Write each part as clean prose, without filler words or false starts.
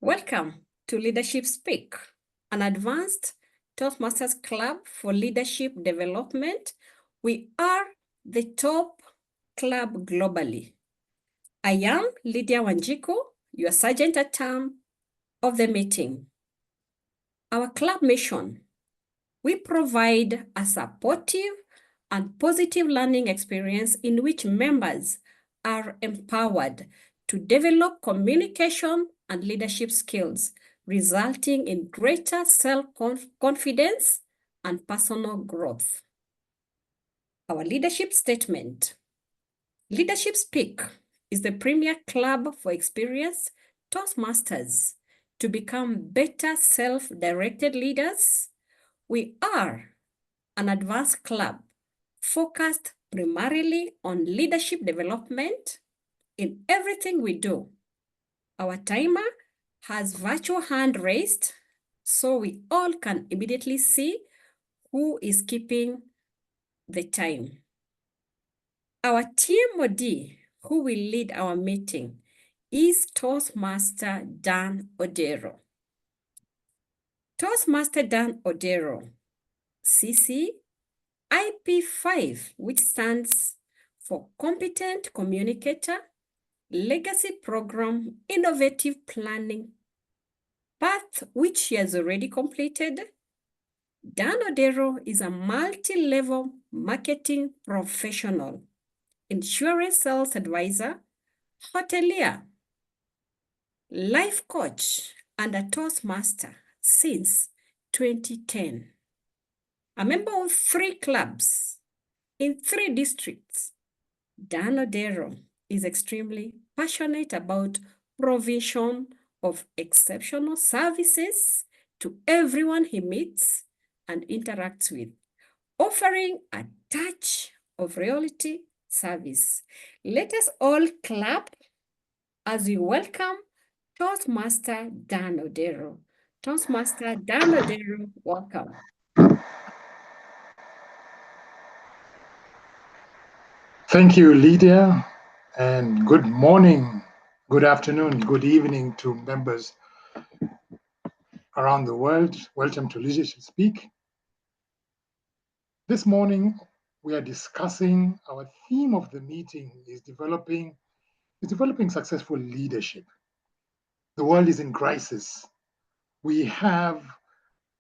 Welcome to Leadership Speak, an advanced Toastmasters club for leadership development. We are the top club globally. I am Lydia Wanjiku, your sergeant at arms of the meeting. Our club mission: we provide a supportive and positive learning experience in which members are empowered to develop communication and leadership skills, resulting in greater self-confidence and personal growth. Our leadership statement: Leadership Speak is the premier club for experienced Toastmasters to become better self-directed leaders. We are an advanced club focused primarily on leadership development in everything we do. Our timer has virtual hand raised, so we all can immediately see who is keeping the time. Our TMOD, who will lead our meeting, is Toastmaster Dan Odero. Toastmaster Dan Odero, CC IP5, which stands for Competent Communicator, Legacy Program, Innovative Planning, path which she has already completed. Dan Odero is a multi-level marketing professional, insurance sales advisor, hotelier, life coach, and a Toastmaster since 2010. A member of 3 clubs in 3 districts, Dan Odero is extremely passionate about provision of exceptional services to everyone he meets and interacts with, offering a touch of reality service. Let us all clap as we welcome Toastmaster Dan Odero. Toastmaster Dan Odero, welcome. Thank you, Lydia, and good morning, good afternoon, good evening to members around the world. Welcome to Leadership Speak. This morning, we are discussing our theme of the meeting is developing successful leadership. The world is in crisis. We have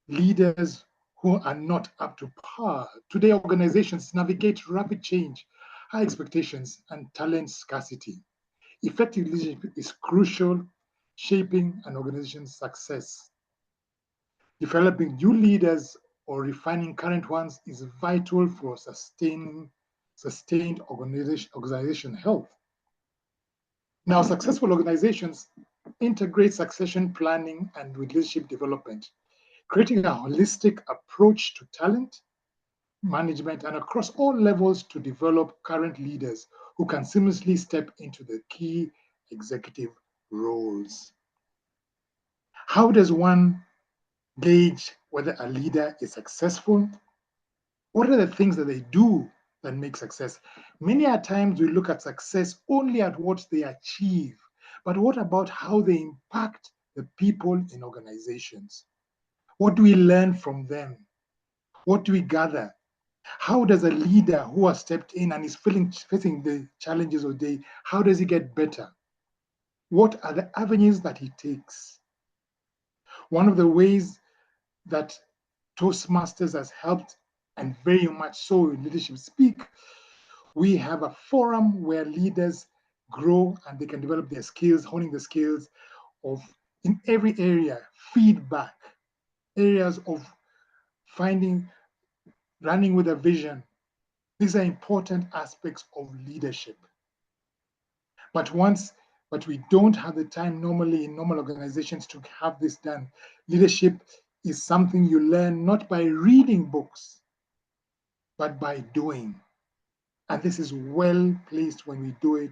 leaders who are not up to par. Today, organizations navigate rapid change, high expectations, and talent scarcity. Effective leadership is crucial, shaping an organization's success. Developing new leaders or refining current ones is vital for sustained organization health. Now, successful organizations integrate succession planning and leadership development, creating a holistic approach to talent management and across all levels to develop current leaders who can seamlessly step into the key executive roles. How does one gauge whether a leader is successful? What are the things that they do that make success? Many a times we look at success only at what they achieve, but what about how they impact the people in organizations? What do we learn from them? What do we gather? How does a leader who has stepped in and is facing the challenges of the day, how does he get better? What are the avenues that he takes? One of the ways that Toastmasters has helped, and very much so in Leadership Speak, we have a forum where leaders grow and they can develop their skills, honing the skills of, in every area, feedback, areas of running with a vision. These are important aspects of leadership. But we don't have the time normally in normal organizations to have this done. Leadership is something you learn not by reading books, but by doing. And this is well placed when we do it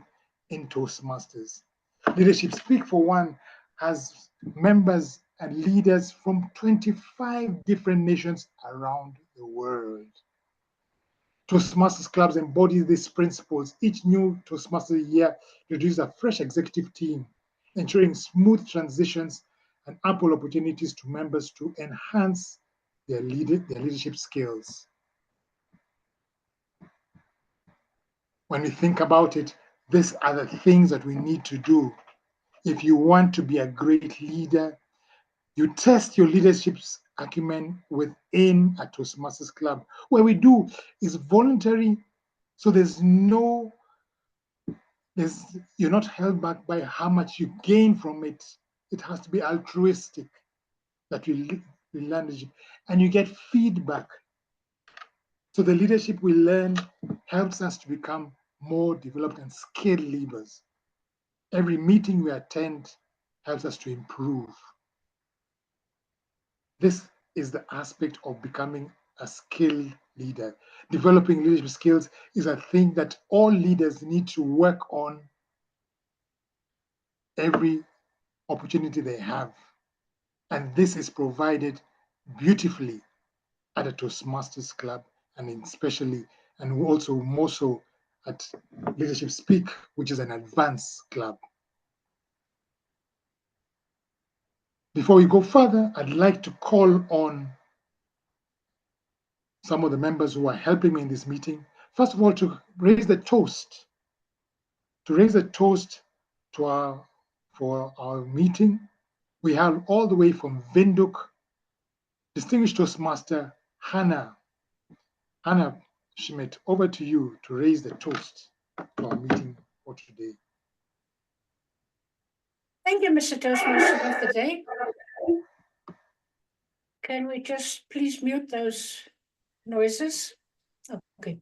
in Toastmasters. Leadership Speak, for one, has members and leaders from 25 different nations around the world. Toastmasters clubs embody these principles. Each new Toastmasters year introduces a fresh executive team, ensuring smooth transitions and ample opportunities to members to enhance their leadership skills. When we think about it, these are the things that we need to do. If you want to be a great leader, you test your leadership acumen within a Toastmasters Club. What we do is voluntary, so you're not held back by how much you gain from it. It has to be altruistic that we learn leadership, and you get feedback. So the leadership we learn helps us to become more developed and skilled leaders. Every meeting we attend helps us to improve. This is the aspect of becoming a skilled leader. Developing leadership skills is a thing that all leaders need to work on every opportunity they have. And this is provided beautifully at a Toastmasters Club, and especially, and also more so at Leadership Speak, which is an advanced club. Before we go further, I'd like to call on some of the members who are helping me in this meeting. First of all, to raise the toast, for our meeting. We have all the way from Windhoek, Distinguished Toastmaster Hannah Schmidt. Over to you to raise the toast to our meeting for today. Thank you, Mr. Toastmaster of the day. Can we just please mute those noises? Okay.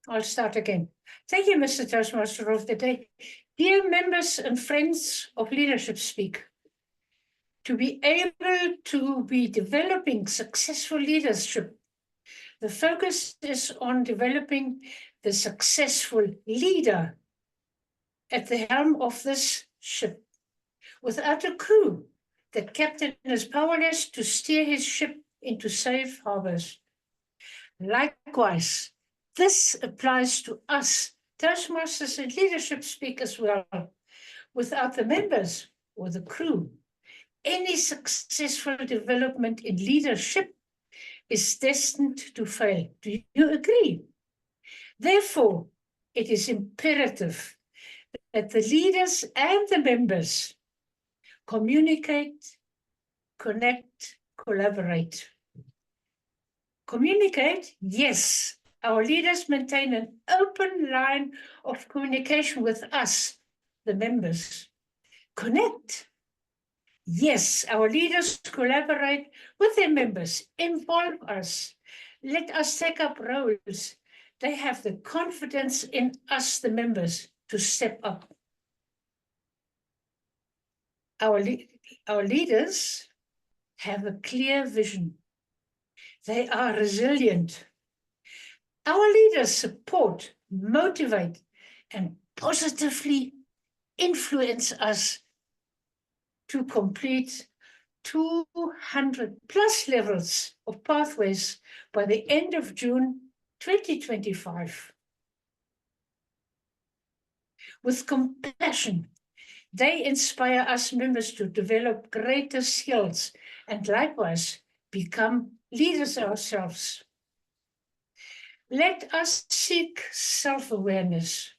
I'll start again. Thank you, Mr. Toastmaster of the day. Dear members and friends of Leadership Speak, to be able to be developing successful leadership, the focus is on developing the successful leader at the helm of this ship. Without a crew, the captain is powerless to steer his ship into safe harbors. Likewise, this applies to us, Toastmasters and Leadership Speak as well. Without the members or the crew, any successful development in leadership is destined to fail. Do you agree? Therefore, it is imperative that the leaders and the members communicate, connect, collaborate. Communicate, yes. Our leaders maintain an open line of communication with us, the members. Connect, yes. Our leaders collaborate with their members, involve us. Let us take up roles. They have the confidence in us, the members, to step up. Our leaders have a clear vision. They are resilient. Our leaders support, motivate, and positively influence us to complete 200 plus levels of pathways by the end of June 2025. With compassion, they inspire us members to develop greater skills and likewise become leaders ourselves. Let us seek self-awareness.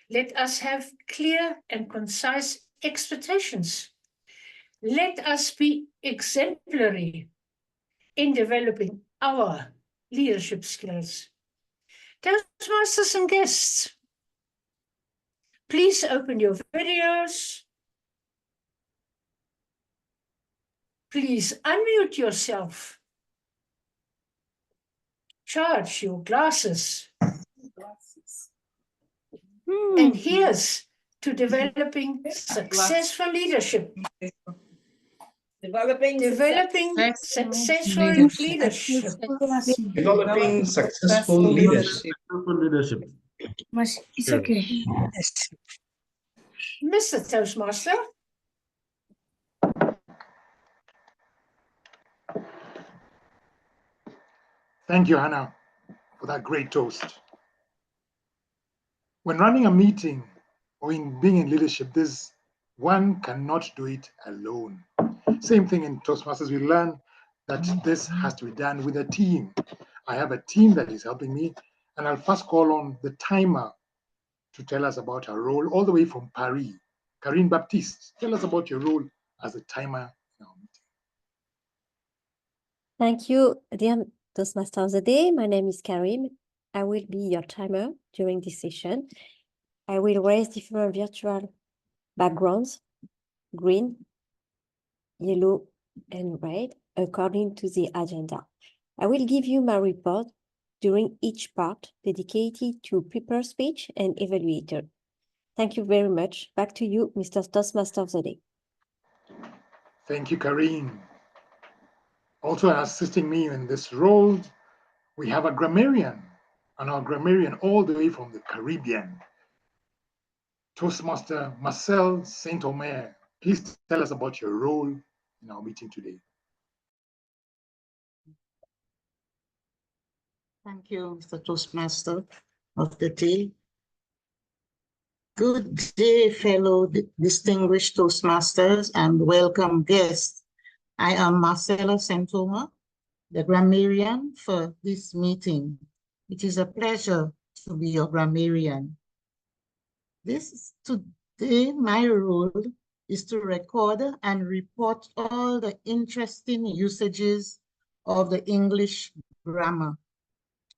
Let us have clear and concise expectations. Let us be exemplary in developing our leadership skills. Toastmasters and guests, please open your videos. Please unmute yourself. Charge your glasses. And here's to developing successful leadership. Developing successful leadership. Developing successful leadership. It's okay. Mr. Toastmaster. Thank you, Hannah, for that great toast. When running a meeting or in being in leadership, there's One cannot do it alone. Same thing in Toastmasters, we learn that this has to be done with a team. I have a team that is helping me, and I'll first call on the timer to tell us about her role, all the way from Paris. Karine Baptiste, tell us about your role as a timer in our meeting. Thank you, dear Toastmaster of the Day. My name is Karim. I will be your timer during this session. I will raise different virtual backgrounds, green, yellow, and red, according to the agenda. I will give you my report during each part dedicated to prepare speech and evaluator. Thank you very much. Back to you, Mr. Toastmaster of the Day. Thank you, Karine. Also assisting me in this role, we have a grammarian, and our grammarian all the way from the Caribbean, Toastmaster Marcel Saint-Omer. Please tell us about your role in our meeting today. Thank you, Mr. Toastmaster of the Day. Good day, fellow distinguished Toastmasters and welcome guests. I am Marcella Saint-Omer, the grammarian for this meeting. It is a pleasure to be your grammarian. Today, my role is to record and report all the interesting usages of the English grammar,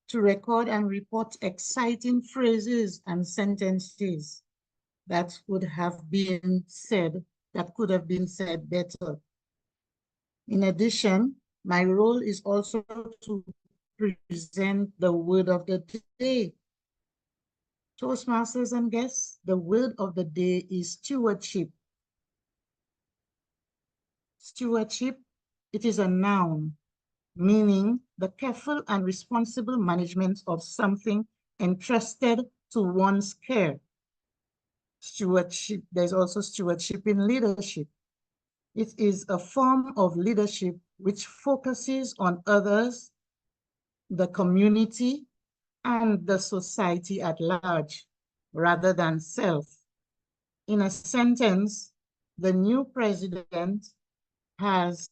to record and report exciting phrases and sentences that would have been said, that could have been said better. In addition, my role is also to present the word of the day. Toastmasters and guests, the word of the day is stewardship. Stewardship, it is a noun, meaning the careful and responsible management of something entrusted to one's care. Stewardship, there's also stewardship in leadership. It is a form of leadership which focuses on others, the community, and the society at large, rather than self. In a sentence, the new president has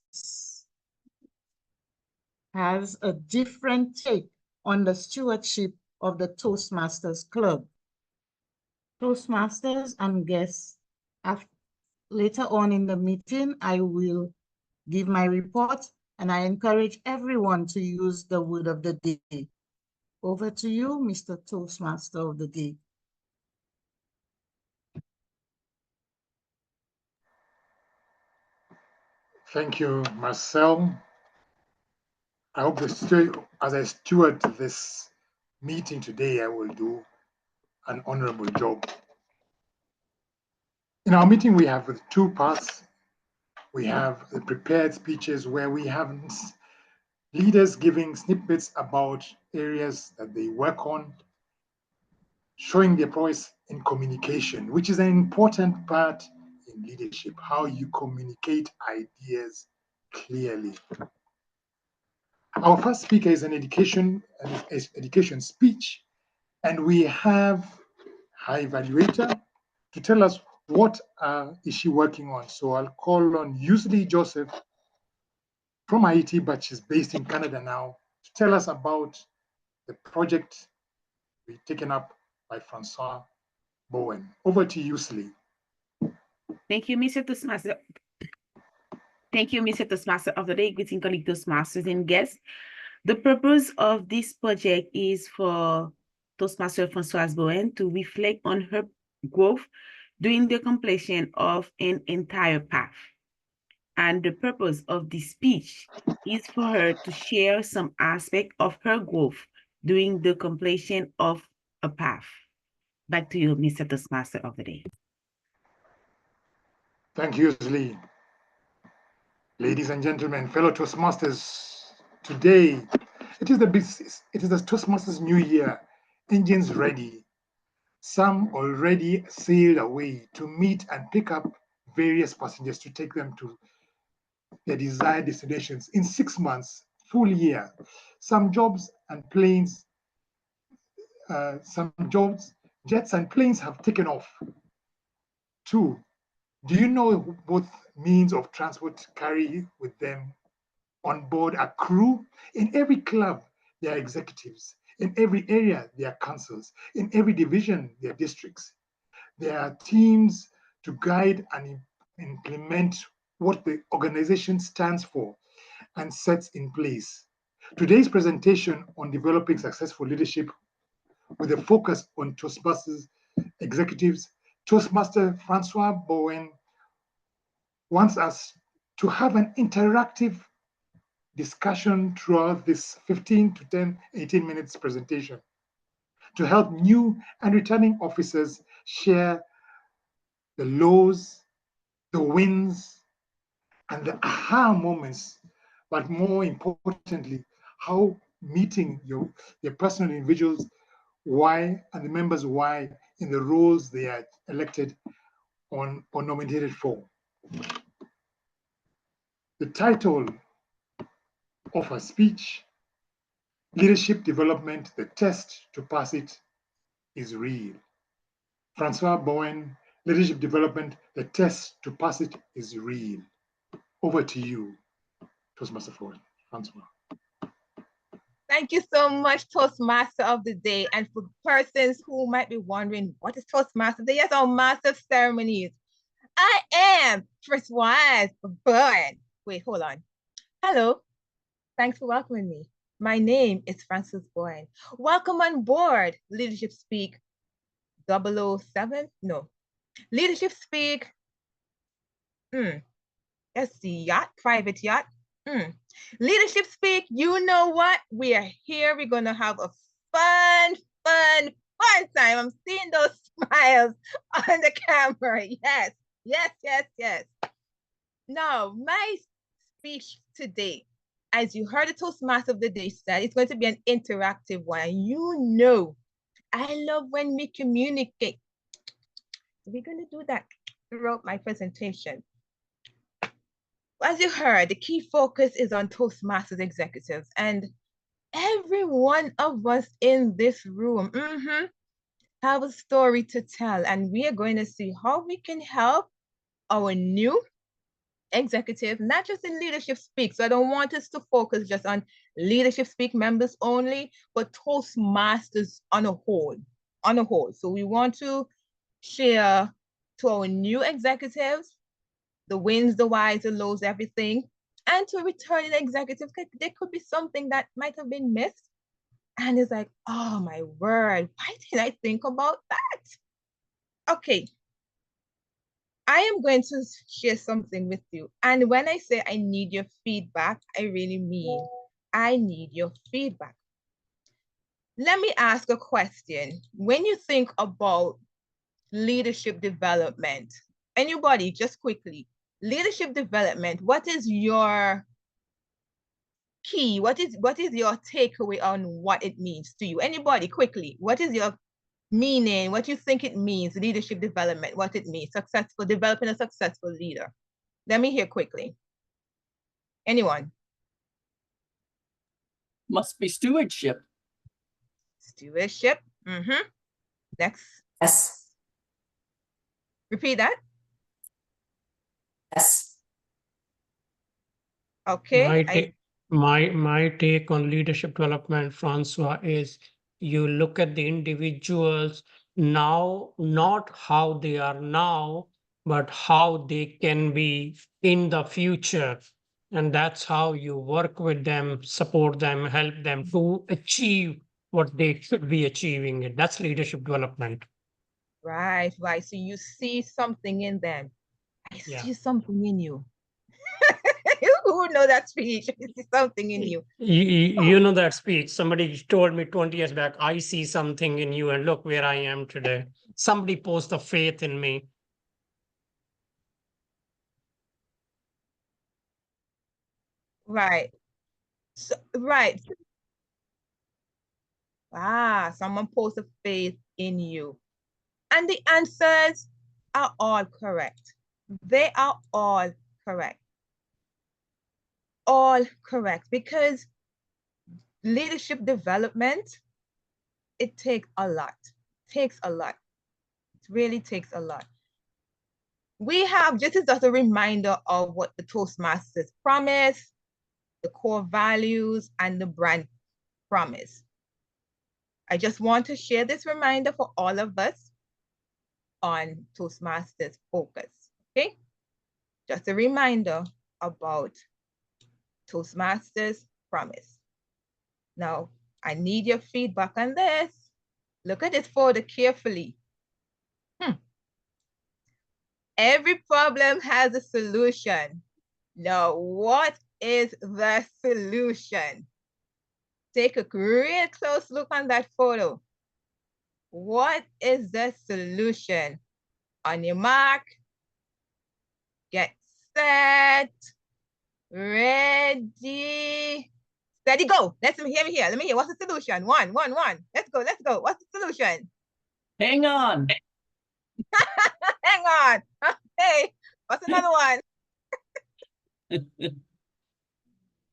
a different take on the stewardship of the Toastmasters Club. Toastmasters and guests, later on in the meeting, I will give my report, and I encourage everyone to use the word of the day. Over to you, Mr. Toastmaster of the Day. Thank you, Marcel. I hope as I steward this meeting today, I will do an honorable job. In our meeting, we have two parts. We have the prepared speeches where we have leaders giving snippets about areas that they work on, showing their prowess in communication, which is an important part in leadership, how you communicate ideas clearly. Our first speaker is an education speech, and we have her evaluator to tell us what is she working on. So I'll call on Youselee Joseph from Haiti, but she's based in Canada now, to tell us about the project we've taken up by Francois Bowen. Over to you, Youselee. Thank you, Mr. Toastmaster. Thank you, Mr. Toastmaster of the Day. Greeting colleague Toastmasters and guests. The purpose of this project is for Toastmaster Francoise Bowen to reflect on her growth during the completion of an entire path. And the purpose of this speech is for her to share some aspect of her growth during the completion of a path. Back to you, Mr. Toastmaster of the Day. Thank you, Youselee. Ladies and gentlemen, fellow Toastmasters, today it is the Toastmasters New Year. Engines ready. Some already sailed away to meet and pick up various passengers to take them to their desired destinations in 6 months, full year. Some jobs and planes, jets and planes have taken off. 2, Do you know both means of transport carry with them on board a crew? In every club, there are executives. In every area, there are councils. In every division, there are districts. There are teams to guide and implement what the organization stands for and sets in place. Today's presentation on developing successful leadership with a focus on Toastmasters executives, Toastmaster Francois Bowen wants us to have an interactive discussion throughout this 15 to 18 minutes presentation to help new and returning officers share the lows, the wins, and the aha moments, but more importantly, how meeting your personal individuals why and the members why in the roles they are elected on or nominated for. The title of her speech, Leadership Development, the Test to Pass It is Real. Francois Bowen, Leadership Development, the Test to Pass It is Real. Over to you, Toastmaster Francois. Thank you so much, Toastmaster of the Day. And for persons who might be wondering, what is Toastmaster Day? Yes, our master of ceremonies. I am Francoise Bowen. Wait, hold on. Hello. Thanks for welcoming me. My name is Francoise Bowen. Welcome on board Leadership Speak 007? No. Leadership Speak. That's the yacht, private yacht. Leadership Speak, you know what? We are here. We're going to have a fun time. I'm seeing those smiles on the camera. Yes. Now, my speech today, as you heard the Toastmaster of the Day said, it's going to be an interactive one. And you know, I love when we communicate. We're going to do that throughout my presentation. As you heard, the key focus is on Toastmasters executives, and every one of us in this room have a story to tell, and we are going to see how we can help our new executive, not just in Leadership Speak. So I don't want us to focus just on Leadership Speak members only, but Toastmasters on a whole. So we want to share to our new executives the wins, the whys, the lows, everything. And to returning executives, there could be something that might have been missed. And it's like, oh my word, why didn't I think about that? Okay. I am going to share something with you. And when I say I need your feedback, I really mean I need your feedback. Let me ask a question. When you think about leadership development, anybody, just quickly, leadership development, what is your key? What is your takeaway on what it means to you? Anybody, quickly, what is your meaning? What you think it means, leadership development, what it means, developing a successful leader? Let me hear quickly. Anyone? Must be stewardship. Stewardship. Next. Yes. Repeat that. Yes. Okay. My take on leadership development, Francois, is you look at the individuals now, not how they are now, but how they can be in the future. And that's how you work with them, support them, help them to achieve what they should be achieving. That's leadership development. Right. So you see something in them. I see something in you. Who know that speech? I see something in you. You know that speech. Somebody told me 20 years back, I see something in you and look where I am today. Somebody posed the faith in me. Right. Right. Someone posed a faith in you. And the answers are all correct. They are all correct. All correct, because leadership development, it takes a lot. It really takes a lot. we have, this is just a reminder of what the Toastmasters promise, the core values, and the brand promise. I just want to share this reminder for all of us on Toastmasters focus, okay? Just a reminder about Toastmasters promise. Now, I need your feedback on this. Look at this photo carefully. Every problem has a solution. Now, what is the solution? Take a real close look on that photo. What is the solution? On your mark, get set, ready, steady, go. Let me hear. Let me hear. What's the solution? One. Let's go. What's the solution? Hang on. Hang on. Hey, what's another one?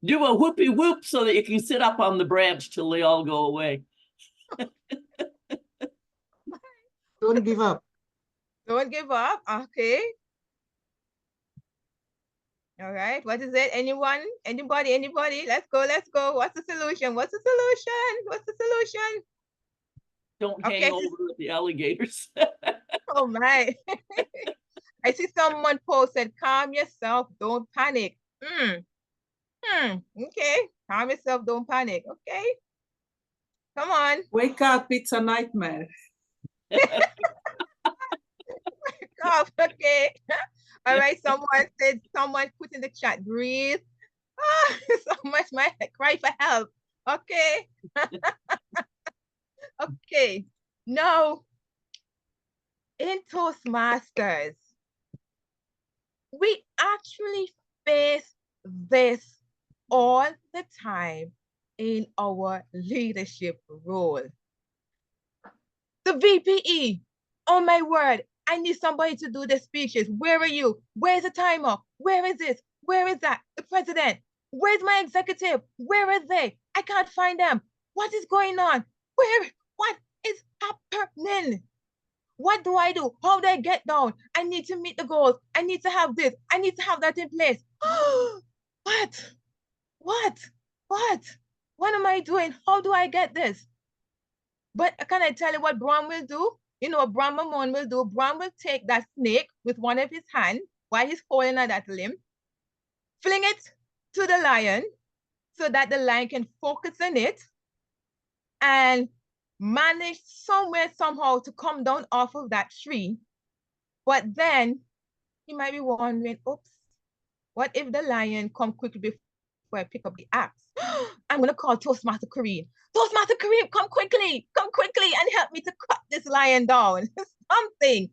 Do a whoopee whoop so that you can sit up on the branch till they all go away. Don't give up. Don't give up. Okay. All right. What is it? Anyone? Anybody? Let's go. What's the solution? Don't hang over with the alligators. Oh my. I see someone posted, calm yourself, don't panic. Okay. Calm yourself, don't panic. Okay. Come on. Wake up, it's a nightmare. Wake up, okay. All right, someone put in the chat, breathe. Someone might cry for help. Okay. Okay. Now, in Toastmasters, we actually face this all the time in our leadership role. The VPE, oh my word, I need somebody to do the speeches. Where are you? Where's the timer? Where is this? Where is that? The president? Where's my executive? Where are they? I can't find them. What is going on? What is happening? What do I do? How do I get down? I need to meet the goals. I need to have this. I need to have that in place. What am I doing? How do I get this? But can I tell you what Bram will do? You know what Bram Mamon will do? Bram will take that snake with one of his hands while he's holding on that limb, fling it to the lion so that the lion can focus on it and manage somehow to come down off of that tree. But then he might be wondering, oops, what if the lion come quickly before I pick up the axe? I'm gonna call Toastmaster Kareem. Toastmaster Kareem, come quickly and help me to cut this lion down. Something.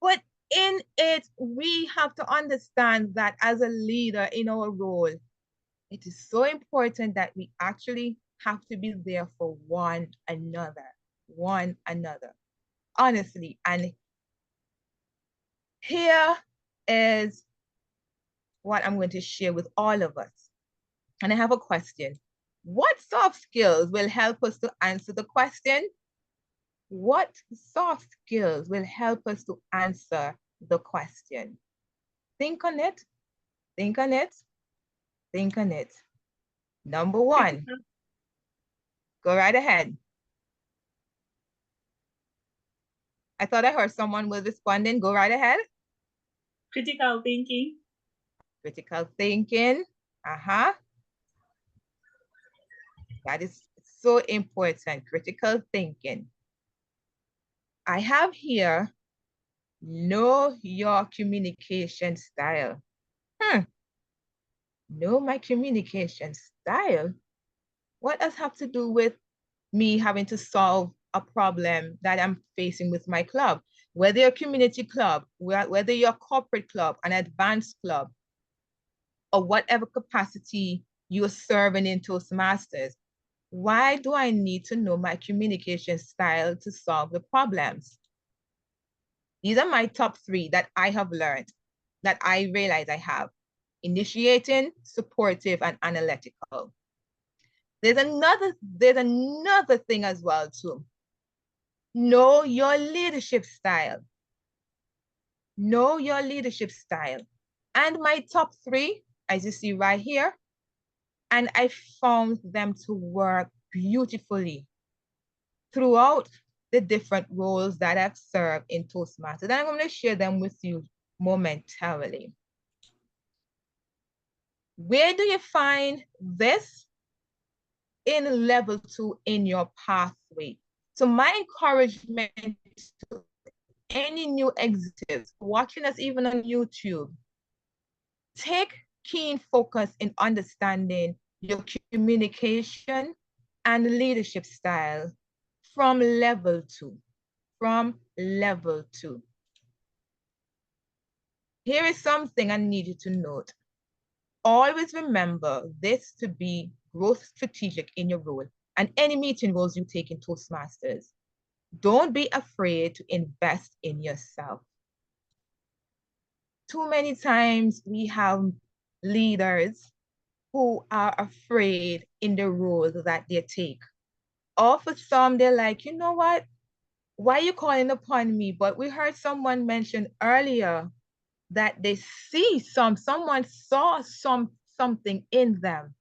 But in it, we have to understand that as a leader in our role, it is so important that we actually have to be there for one another, honestly. And here is what I'm going to share with all of us. And I have a question. What soft skills will help us to answer the question? What soft skills will help us to answer the question? Think on it. Number one. Go right ahead. I thought I heard someone was responding. Go right ahead. Critical thinking. Critical thinking. That is so important, critical thinking. I have here, know your communication style. Know my communication style? What does have to do with me having to solve a problem that I'm facing with my club? Whether you're a community club, whether you're a corporate club, an advanced club, or whatever capacity you're serving in Toastmasters, why do I need to know my communication style to solve the problems? These are my top 3 that I have learned, that I realize I have. Initiating, supportive, and analytical. There's another thing as well too. Know your leadership style. know your leadership style. And my top 3, as you see right here, and I found them to work beautifully throughout the different roles that I've served in Toastmasters. And I'm going to share them with you momentarily. Where do you find this? In level 2 in your pathway. So my encouragement to any new executives watching us even on YouTube, take keen focus in understanding your communication and leadership style from level 2. From level 2. Here is something I need you to note. Always remember this to be growth strategic in your role and any meeting roles you take in Toastmasters. Don't be afraid to invest in yourself. Too many times we have leaders who are afraid in the role that they take. Or for some, they're like, you know what? Why are you calling upon me? But we heard someone mention earlier that they see someone saw something in them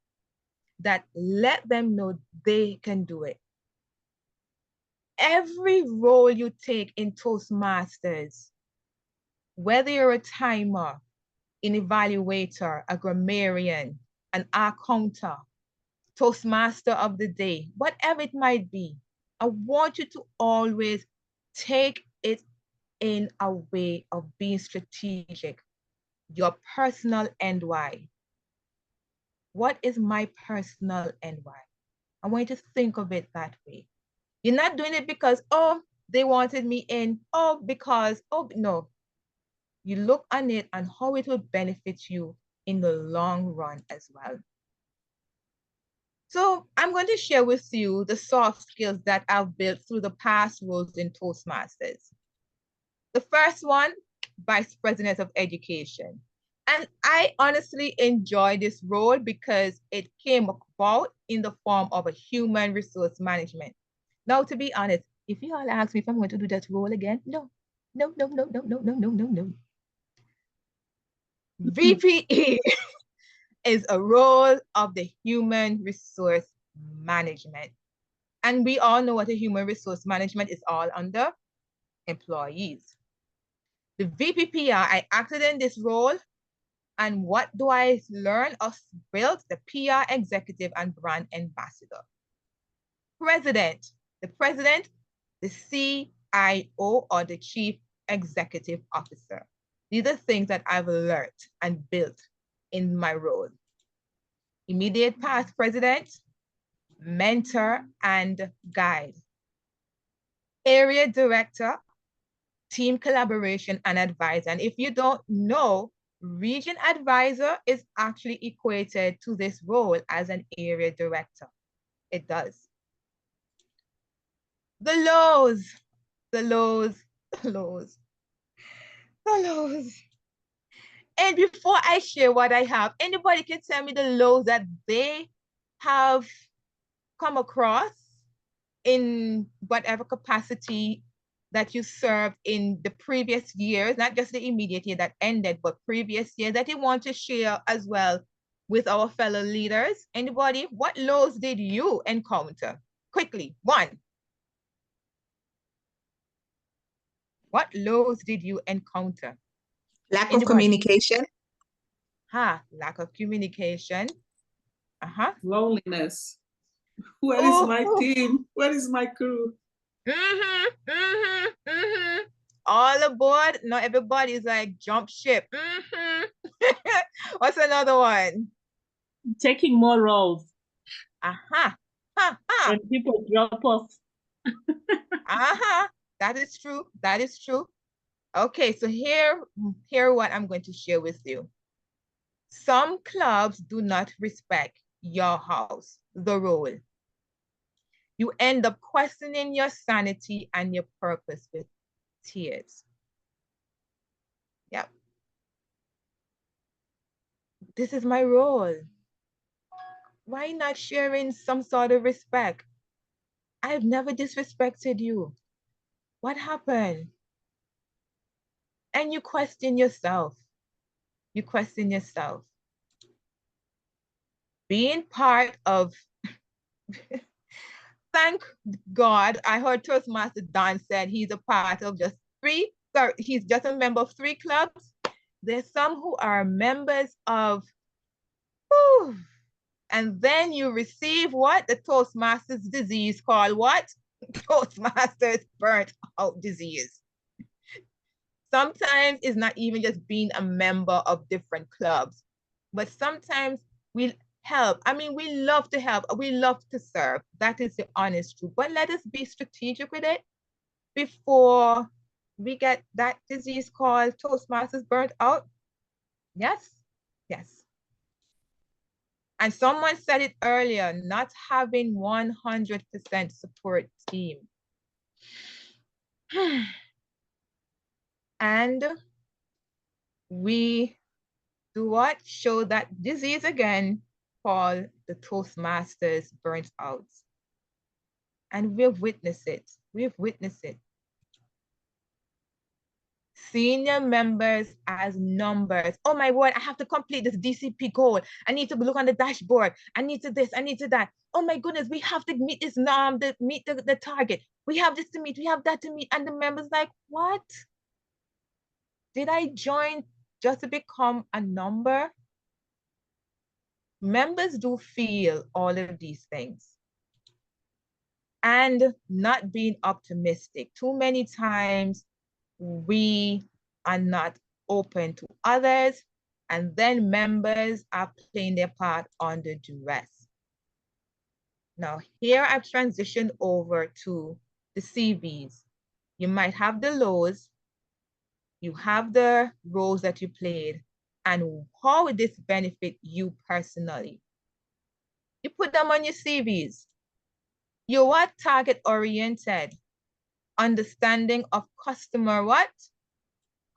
that let them know they can do it. Every role you take in Toastmasters, whether you're a timer, an evaluator, a grammarian, an accountant, Toastmaster of the day, whatever it might be, I want you to always take it in a way of being strategic. Your personal NY. What is my personal NY? I want you to think of it that way. You're not doing it because, oh, they wanted me in, oh, because, oh, no. You look on it and how it will benefit you in the long run as well. So I'm going to share with you the soft skills that I've built through the past roles in Toastmasters. The first one, Vice President of Education. And I honestly enjoy this role because it came about in the form of a human resource management. Now, to be honest, if you all ask me if I'm going to do that role again, no. VPE is a role of the human resource management. And we all know what a human resource management is all under: employees. The VPPR, I acted in this role, and what do I learn or build? The PR executive and brand ambassador. President, the president, the CIO or the chief executive officer. These are things that I've learned and built in my role. Immediate past president, mentor and guide. Area director, team collaboration and advisor. And if you don't know, region advisor is actually equated to this role as an area director. It does. The lows. And before I share what I have, anybody can tell me the lows that they have come across in whatever capacity that you served in the previous years, not just the immediate year that ended, but previous years that you want to share as well with our fellow leaders? Anybody? What lows did you encounter? Quickly, one. What lows did you encounter? Lack of communication. Lack of communication. Loneliness. Where is my team? Where is my crew? All aboard. Not everybody is like jump ship. What's another one? Taking more roles. When people drop off. That is true. That is true. Okay, so here what I'm going to share with you. Some clubs do not respect your house, the role. You end up questioning your sanity and your purpose with tears. Yep. This is my role. Why not sharing some sort of respect? I've never disrespected you. What happened? and you question yourself. You question yourself. Being part of, thank God, I heard Toastmaster Don said he's a part of just three, sorry, he's just a member of 3 clubs. There's some who are members of, whew, and then you receive what? The Toastmasters disease called what? Toastmasters burnt out disease. Sometimes it's not even just being a member of different clubs, but sometimes we help. I mean, we love to help. We love to serve. That is the honest truth. But let us be strategic with it before we get that disease called Toastmasters burnt out. Yes, yes. And someone said it earlier, not having 100% support team. And we do what? Show that disease again, called the Toastmasters burnt out. And we've witnessed it. We've witnessed it. Senior members as numbers. Oh my word, I have to complete this DCP goal. I need to look on the dashboard. I need to this, I need to that. Oh my goodness, we have to meet this norm, meet the target. We have this to meet, we have that to meet. And the members like, what? Did I join just to become a number? Members do feel all of these things. And not being optimistic. Too many times, we are not open to others, and then members are playing their part under duress. Now, here I've transitioned over to the CVs. You might have the lows, you have the roles that you played, and how would this benefit you personally? You put them on your CVs. You're what? Target-oriented. Understanding of customer what?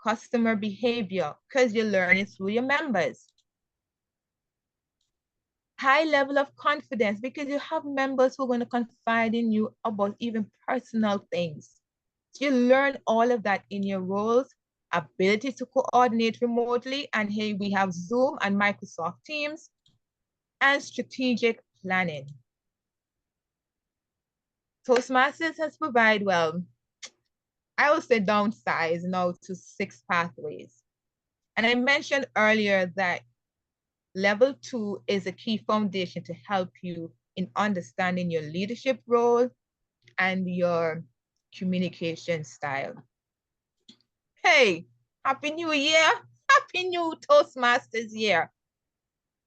Customer behavior, because you're learning through your members. High level of confidence, because you have members who are going to confide in you about even personal things. So you learn all of that in your roles, ability to coordinate remotely, and here we have Zoom and Microsoft Teams, and strategic planning. Toastmasters has provided, well, I will say downsize now to 6 pathways. And I mentioned earlier that level 2 is a key foundation to help you in understanding your leadership role and your communication style. Hey, Happy New Year. Happy New Toastmasters year.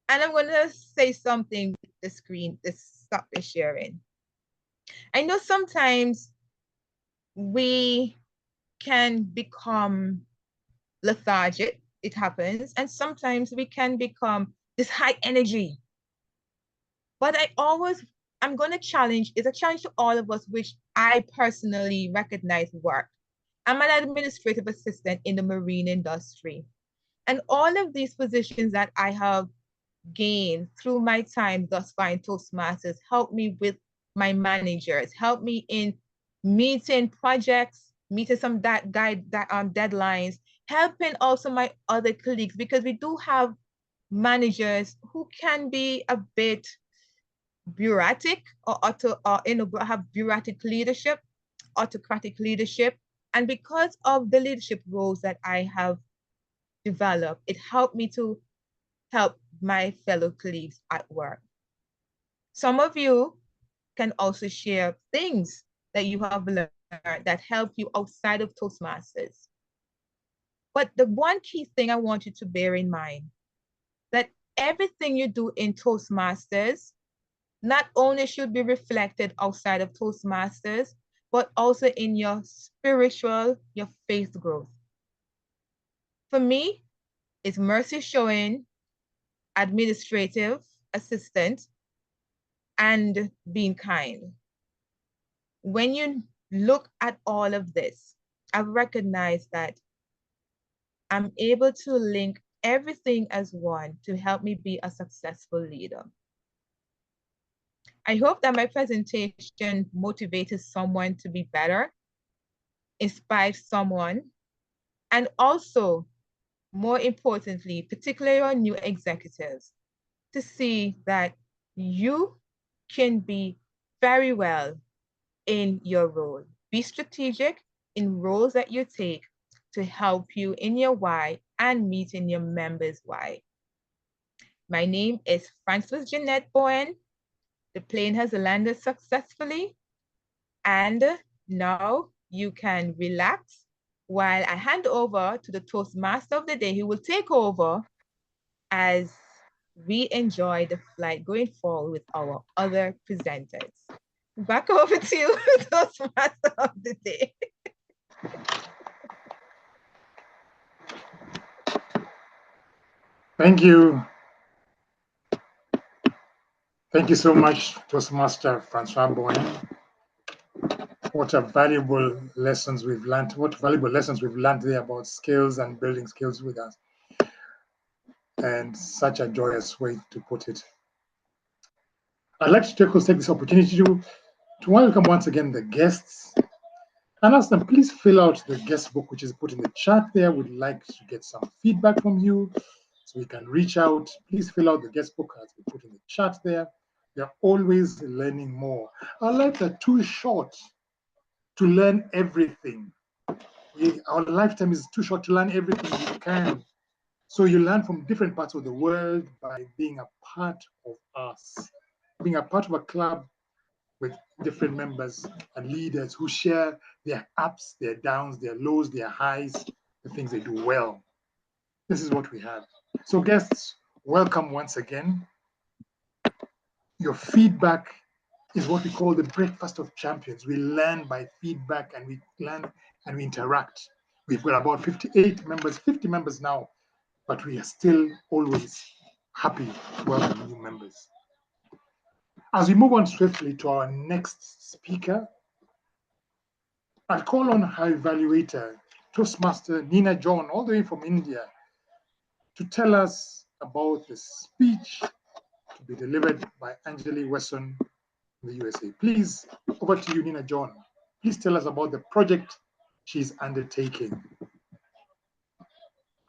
And I'm going to say something with the screen, stop the sharing. I know sometimes we can become lethargic, it happens, and sometimes we can become this high energy. But I'm going to challenge, it's a challenge to all of us, which I personally recognize work. I'm an administrative assistant in the marine industry. And all of these positions that I have gained through my time thus far in Toastmasters help me with my managers, help me in meeting projects, meeting some deadlines, helping also my other colleagues, because we do have managers who can be a bit bureaucratic or have bureaucratic leadership, autocratic leadership. And because of the leadership roles that I have developed, it helped me to help my fellow colleagues at work. Some of you can also share things that you have learned that help you outside of Toastmasters. But the one key thing I want you to bear in mind, that everything you do in Toastmasters not only should be reflected outside of Toastmasters, but also in your spiritual, your faith growth. For me, it's mercy showing, administrative assistant, and being kind. When you look at all of this, I've recognized that I'm able to link everything as one to help me be a successful leader. I hope that my presentation motivated someone to be better, inspired someone, and also, more importantly, particularly our new executives, to see that you can be very well in your role. Be strategic in roles that you take to help you in your why and meeting your members' why. My name is Francoise Jeanette Bowen. The plane has landed successfully, and now you can relax while I hand over to the Toastmaster of the day, who will take over as we enjoy the flight going forward with our other presenters. Back over to you, Toastmaster of the day. Thank you. Thank you so much, Toastmaster Francois Bowen. What valuable lessons we've learned there about skills and building skills with us. And such a joyous way to put it. I'd like to take this opportunity to welcome once again the guests and ask them, please fill out the guest book, which is put in the chat there. We'd like to get some feedback from you so we can reach out. Please fill out the guest book as we put in the chat there. We are always learning more. Our lives are too short to learn everything. Our lifetime is too short to learn everything we can. So you learn from different parts of the world by being a part of us, being a part of a club with different members and leaders who share their ups, their downs, their lows, their highs, the things they do well. This is what we have. So guests, welcome once again. Your feedback is what we call the breakfast of champions. We learn by feedback, and we learn and we interact. We've got about 50 members now, but we are still always happy to welcome new members. As we move on swiftly to our next speaker, I'll call on our evaluator, Toastmaster Nina John, all the way from India, to tell us about the speech to be delivered by Angeli Wesson in the USA. Please, over to you, Nina John. Please tell us about the project she's undertaking.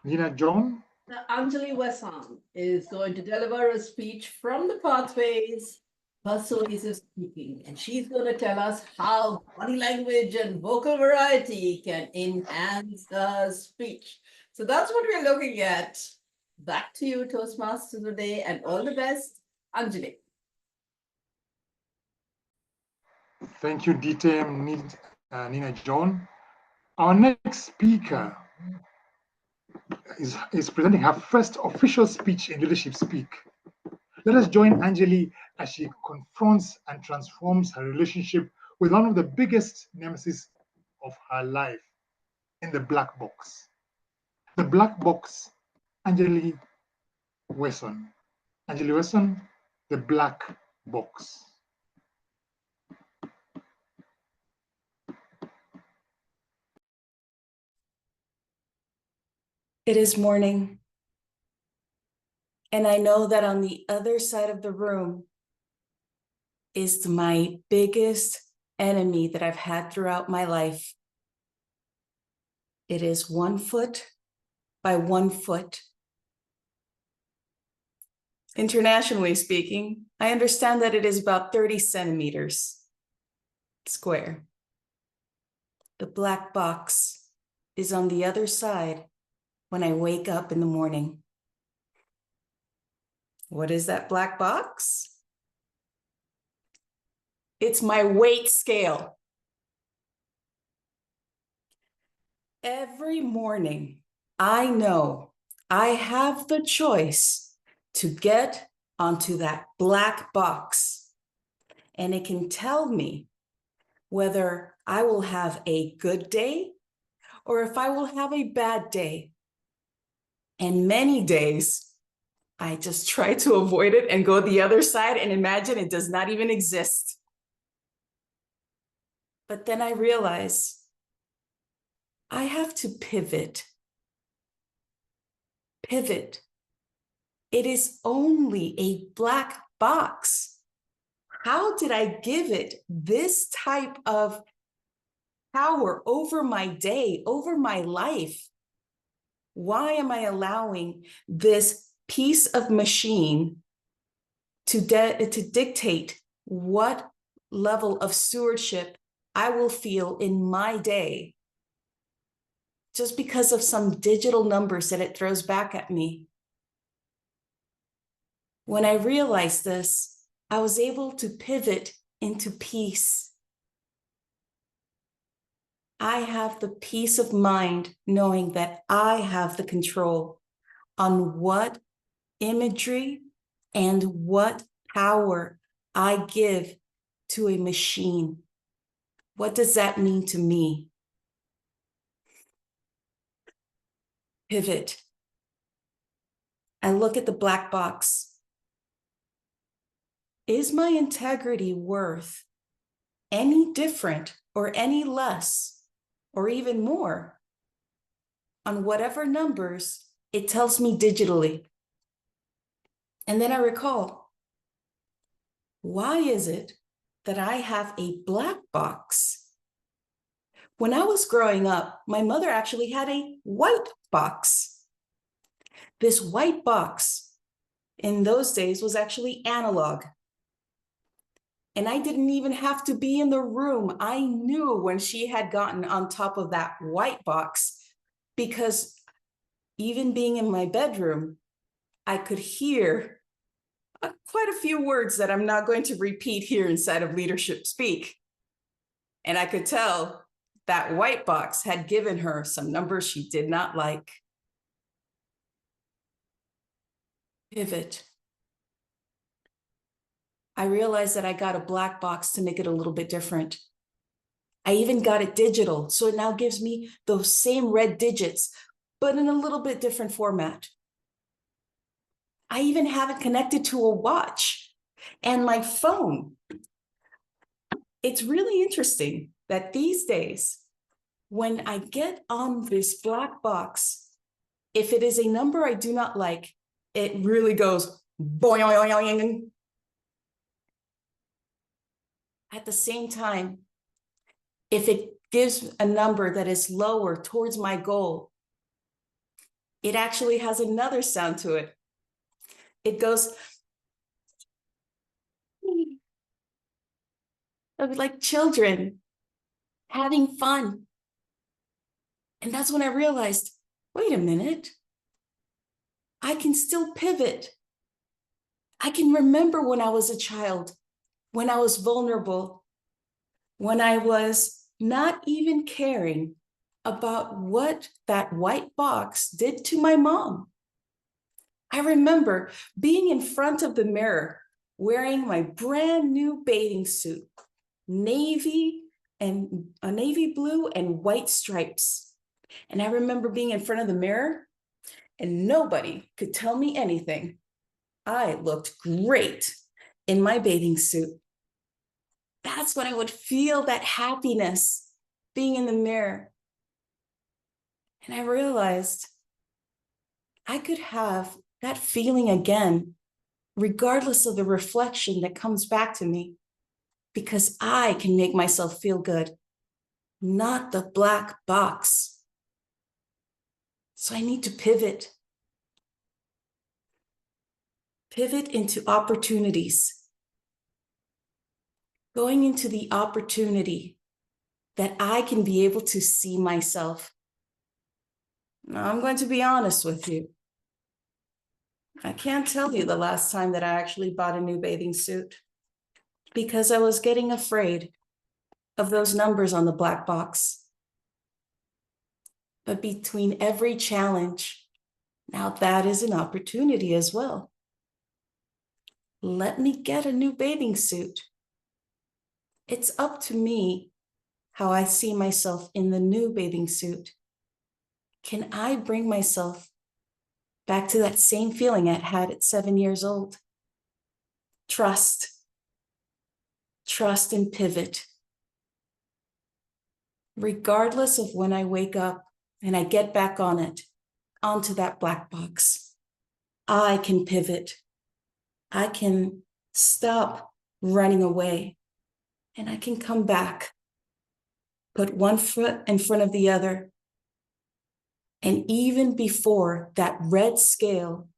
Nina John. Angeli Wesson is going to deliver a speech from the Pathways Persuasive Speaking, and she's going to tell us how body language and vocal variety can enhance the speech. So that's what we're looking at. Back to you, Toastmasters today, and all the best, Angeli. Thank you, DTM Nina John. Our next speaker is presenting her first official speech in Leadership Speak. Let us join Angeli as she confronts and transforms her relationship with one of the biggest nemesis of her life in the black box. The black box, Angeli Wesson. Angeli Wesson, the black box. It is morning, and I know that on the other side of the room is my biggest enemy that I've had throughout my life. It is 1 foot by 1 foot. Internationally speaking, I understand that it is about 30 centimeters square. The black box is on the other side when I wake up in the morning. What is that black box? It's my weight scale. Every morning, I know I have the choice to get onto that black box, and it can tell me whether I will have a good day or if I will have a bad day. And many days, I just try to avoid it and go the other side and imagine it does not even exist. But then I realize I have to pivot. Pivot. It is only a black box. How did I give it this type of power over my day, over my life? Why am I allowing this piece of machine to dictate what level of stewardship I will feel in my day just because of some digital numbers that it throws back at me? When I realized this, I was able to pivot into peace. I have the peace of mind knowing that I have the control on what imagery and what power I give to a machine. What does that mean to me? Pivot. I look at the black box. Is my integrity worth any different or any less or even more on whatever numbers it tells me digitally? And then I recall, why is it that I have a black box? When I was growing up, my mother actually had a white box. This white box in those days was actually analog. And I didn't even have to be in the room. I knew when she had gotten on top of that white box, because even being in my bedroom, I could hear quite a few words that I'm not going to repeat here inside of Leadership Speak. And I could tell that white box had given her some numbers she did not like. Pivot. I realized that I got a black box to make it a little bit different. I even got it digital, so it now gives me those same red digits, but in a little bit different format. I even have it connected to a watch and my phone. It's really interesting that these days, when I get on this black box, if it is a number I do not like, it really goes boing. At the same time, if it gives a number that is lower towards my goal, it actually has another sound to it. It goes like children having fun. And that's when I realized, wait a minute, I can still pivot. I can remember when I was a child, when I was vulnerable, when I was not even caring about what that white box did to my mom. I remember being in front of the mirror, wearing my brand new bathing suit, navy blue and white stripes. And I remember being in front of the mirror and nobody could tell me anything. I looked great in my bathing suit. That's when I would feel that happiness being in the mirror. And I realized I could have that feeling again, regardless of the reflection that comes back to me, because I can make myself feel good, not the black box. So I need to pivot. Pivot into opportunities. Going into the opportunity that I can be able to see myself. Now, I'm going to be honest with you. I can't tell you the last time that I actually bought a new bathing suit because I was getting afraid of those numbers on the black box. But between every challenge, now that is an opportunity as well. Let me get a new bathing suit. It's up to me how I see myself in the new bathing suit. Can I bring myself back to that same feeling I had at 7 years old? Trust. Trust and pivot. Regardless of when I wake up and I get back on it, onto that black box, I can pivot. I can stop running away and I can come back, put one foot in front of the other, And even before that red scale,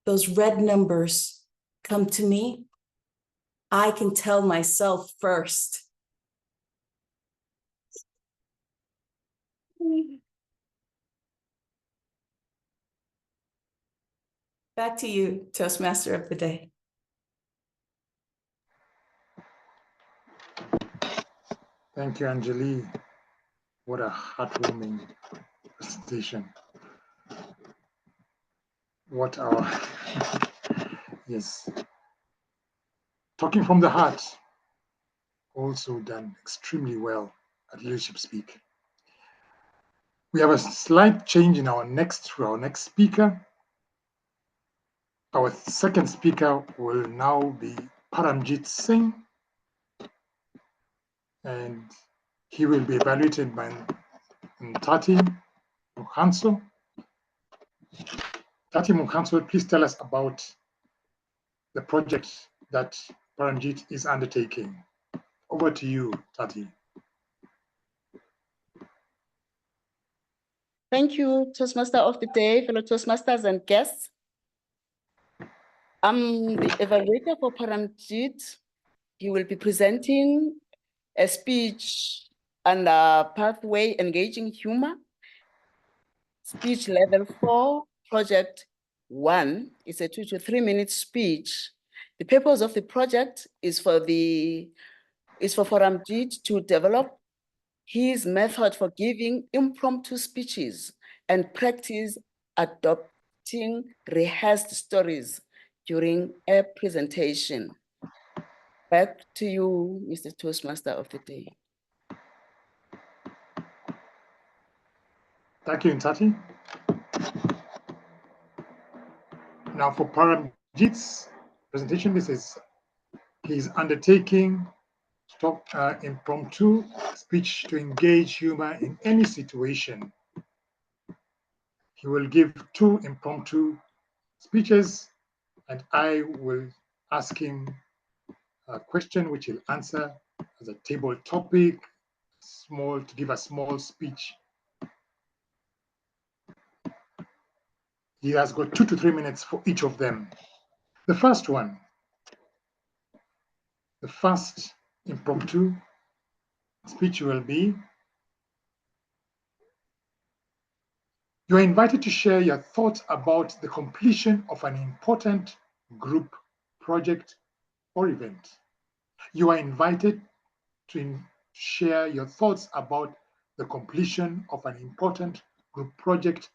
those red numbers come to me, I can tell myself first. Back to you, Toastmaster of the Day. Thank you, Angeli. What a heartwarming presentation. What our, yes. Talking from the heart, also done extremely well at Leadership Speak. We have a slight change in our next speaker. Our second speaker will now be Paramjit Singh, and he will be evaluated by Tati Mukhanso. Tati Mukhanso, please tell us about the project that Paramjit is undertaking. Over to you, Tati. Thank you, Toastmaster of the Day, fellow Toastmasters and guests. I'm the evaluator for Paramjit. He will be presenting a speech under Pathway Engaging Humor, speech level 4, project 1. It's a 2 to 3 minute speech. The purpose of the project is for Paramjit to develop his method for giving impromptu speeches and practice adopting rehearsed stories during a presentation. Back to you, Mr. Toastmaster of the Day. Thank you, Tati. Now for Paramjit's presentation, he's undertaking impromptu speech to engage humor in any situation. He will give 2 impromptu speeches, and I will ask him a question which he'll answer as a table topic, to give a small speech. He has got 2 to 3 minutes for each of them. The first one, the first impromptu speech will be, you are invited to share your thoughts about the completion of an important group project or event. You are invited to share your thoughts about the completion of an important group project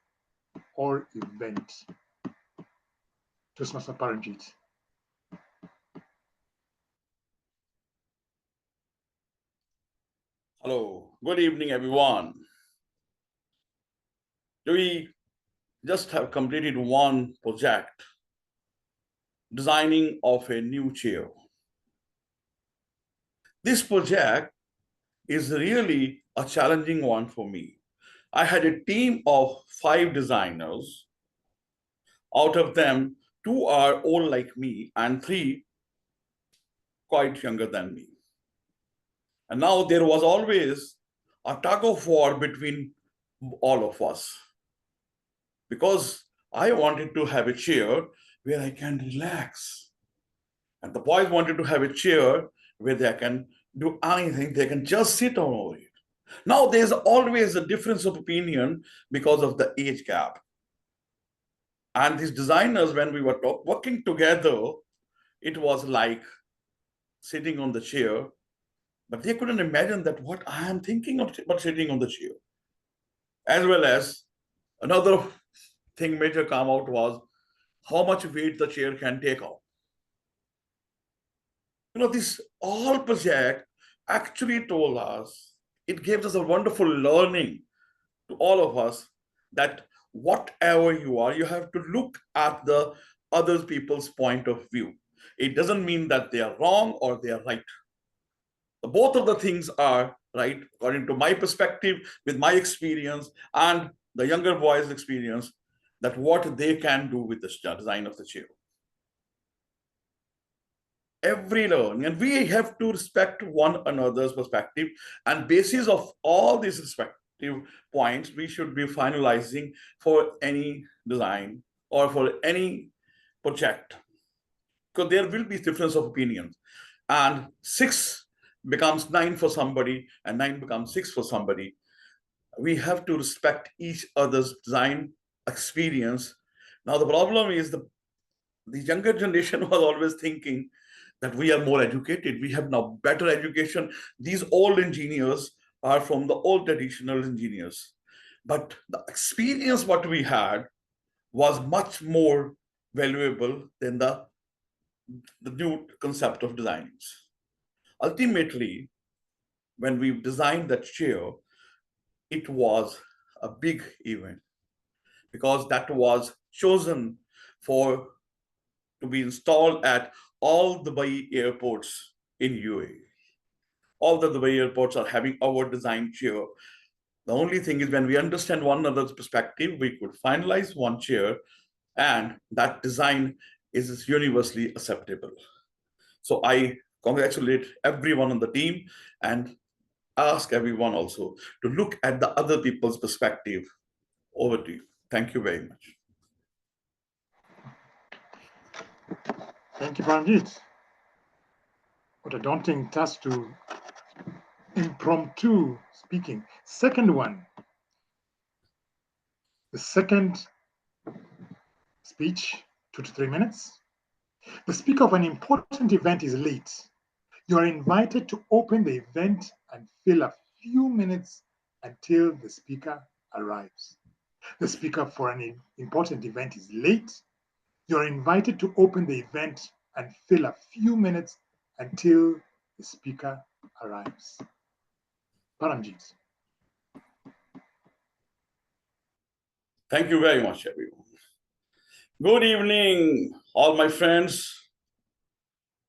or event. Toastmaster Paramjit. Hello, good evening, everyone. We just have completed one project, designing of a new chair. This project is really a challenging one for me. I had a team of 5 designers. Out of them, 2 are old like me and 3 quite younger than me. And now there was always a tug of war between all of us, because I wanted to have a chair where I can relax. And the boys wanted to have a chair where they can do anything, they can just sit on it. Now there's always a difference of opinion because of the age gap. And these designers, when we were working together, it was like sitting on the chair, but they couldn't imagine that what I am thinking about sitting on the chair. As well as another thing major come out was how much weight the chair can take out. You know, this all project actually told us, it gives us a wonderful learning to all of us that whatever you are, you have to look at the other people's point of view. It doesn't mean that they are wrong or they are right. Both of the things are right, according to my perspective, with my experience and the younger boys' experience, that what they can do with the design of the chair. Every learning, and we have to respect one another's perspective, and basis of all this respect, points we should be finalizing for any design or for any project. Because there will be difference of opinions. And 6 becomes 9 for somebody, and 9 becomes 6 for somebody. We have to respect each other's design experience. Now, the problem is the younger generation was always thinking that we are more educated. We have now better education. These old engineers are from the old traditional engineers. But the experience what we had was much more valuable than the new concept of designs. Ultimately, when we designed that chair, it was a big event because that was chosen to be installed at all the Dubai airports in UAE. All the Dubai airports are having our design chair. The only thing is when we understand one another's perspective, we could finalize one chair and that design is universally acceptable. So I congratulate everyone on the team and ask everyone also to look at the other people's perspective. Over to you. Thank you very much. Thank you, Paramjit. What a daunting task to impromptu speaking. Second one. The second speech, 2 to 3 minutes. The speaker of an important event is late. You are invited to open the event and fill a few minutes until the speaker arrives. The speaker for an important event is late. You are invited to open the event and fill a few minutes until the speaker arrives. Paramjit. Thank you very much, everyone. Good evening, all my friends.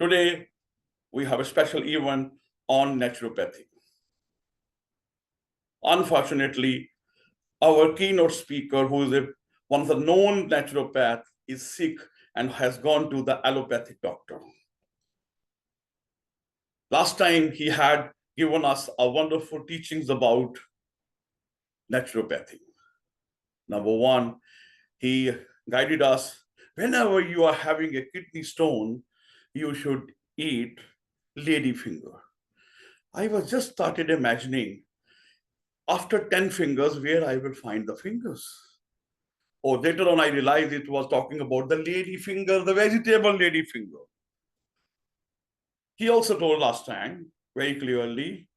Today, we have a special event on naturopathy. Unfortunately, our keynote speaker, who is one of the known naturopaths, is sick and has gone to the allopathic doctor. Last time, he had given us a wonderful teachings about naturopathy. Number one, he guided us, whenever you are having a kidney stone, you should eat ladyfinger. I was just started imagining, after 10 fingers, where I will find the fingers. Or later on, I realized it was talking about the ladyfinger, the vegetable ladyfinger. He also told last time, very clearly,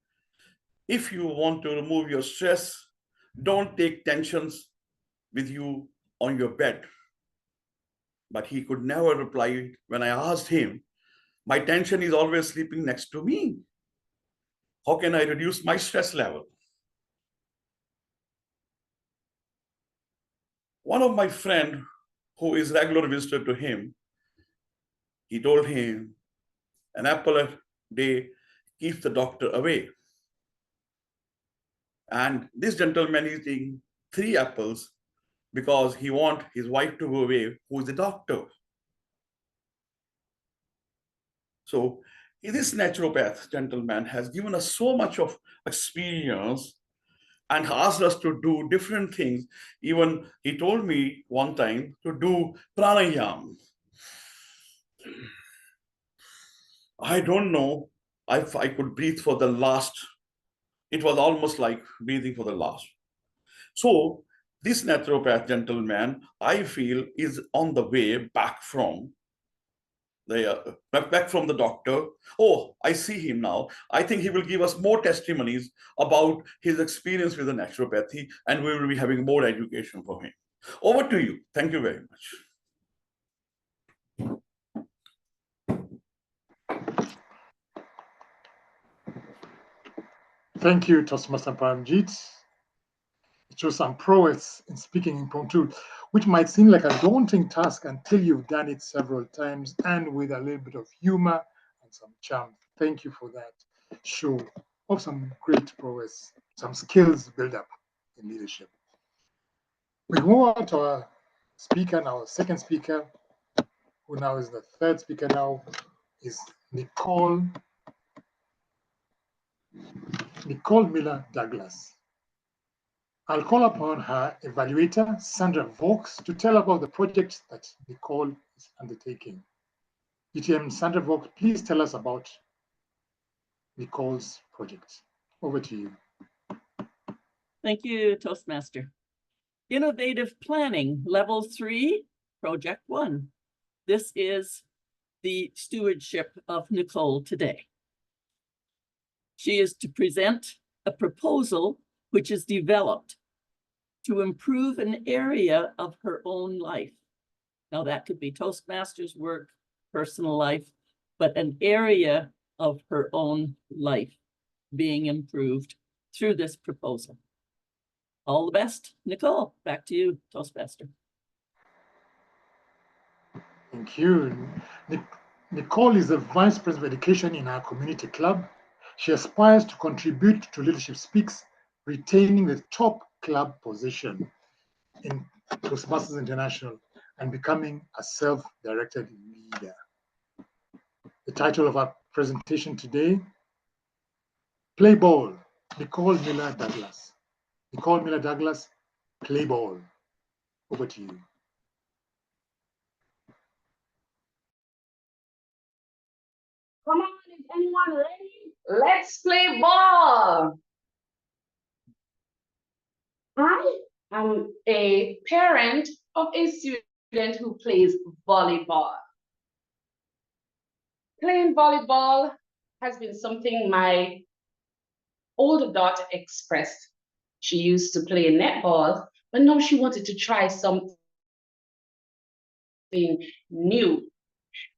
if you want to remove your stress, don't take tensions with you on your bed. But he could never reply when I asked him, my tension is always sleeping next to me. How can I reduce my stress level? One of my friend who is regular visitor to him, he told him an apple a day keeps the doctor away. And this gentleman is eating 3 apples because he wants his wife to go away, who is a doctor. So this naturopath gentleman has given us so much of experience and asked us to do different things. Even he told me one time to do pranayama. I don't know if I could breathe for the last. It was almost like breathing for the last. So this naturopath gentleman, I feel, is on the way back from the doctor. Oh, I see him now. I think he will give us more testimonies about his experience with the naturopathy, and we will be having more education for him. Over to you. Thank you very much. Thank you, Toastmaster Paramjit. It shows some prowess in speaking impromptu, which might seem like a daunting task until you've done it several times and with a little bit of humor and some charm. Thank you for that show of some great prowess, some skills build up in leadership. We move on to our speaker now, our second speaker, who now is the third speaker now, is Nicole Miller Douglas. I'll call upon her evaluator, Sandra Vaux, to tell about the project that Nicole is undertaking. UTM Sandra Vaux, please tell us about Nicole's project. Over to you. Thank you, Toastmaster. Innovative Planning, Level 3, Project 1. This is the stewardship of Nicole today. She is to present a proposal which is developed to improve an area of her own life. Now that could be Toastmasters work, personal life, but an area of her own life being improved through this proposal. All the best. Nicole, back to you, Toastmaster. Thank you. Nicole is the Vice President of Education in our community club. She aspires to contribute to Leadership Speaks, retaining the top club position in Toastmasters International and becoming a self-directed leader. The title of our presentation today, Play Ball, Nicole Miller Douglas. Nicole Miller Douglas, Play Ball. Over to you. Come on, is anyone ready? Let's play ball. I am a parent of a student who plays volleyball. Playing volleyball has been something my older daughter expressed. She used to play netball, but now she wanted to try something new.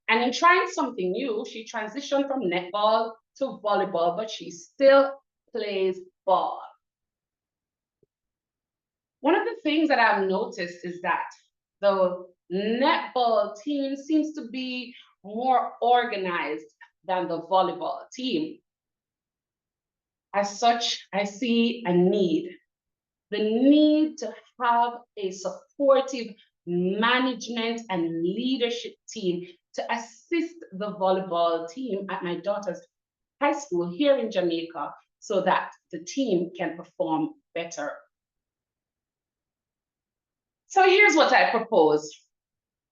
And in trying something new, she transitioned from netball to volleyball, but she still plays ball. One of the things that I've noticed is that the netball team seems to be more organized than the volleyball team. As such, I see a need. The need to have a supportive management and leadership team to assist the volleyball team at my daughter's high school here in Jamaica so that the team can perform better. So here's what I propose,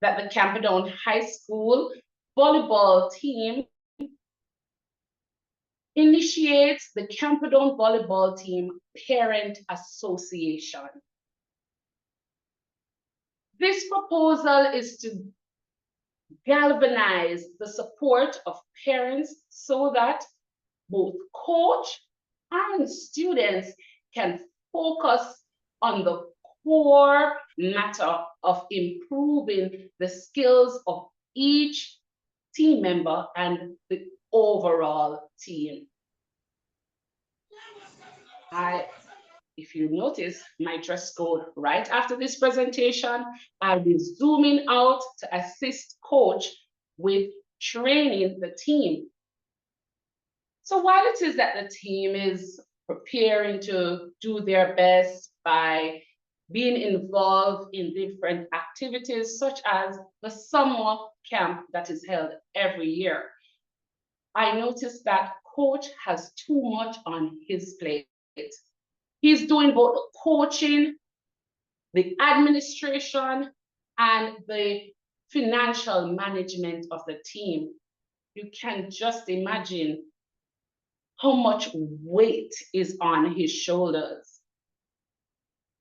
that the Camperdown High School volleyball team initiates the Camperdown Volleyball Team Parent Association. This proposal is to galvanize the support of parents so that both coach and students can focus on the core matter of improving the skills of each team member and the overall team. If you notice my dress code right after this presentation, I'll be zooming out to assist coach with training the team. So while it is that the team is preparing to do their best by being involved in different activities, such as the summer camp that is held every year, I noticed that coach has too much on his plate. He's doing both the coaching, the administration, and the financial management of the team. You can just imagine how much weight is on his shoulders.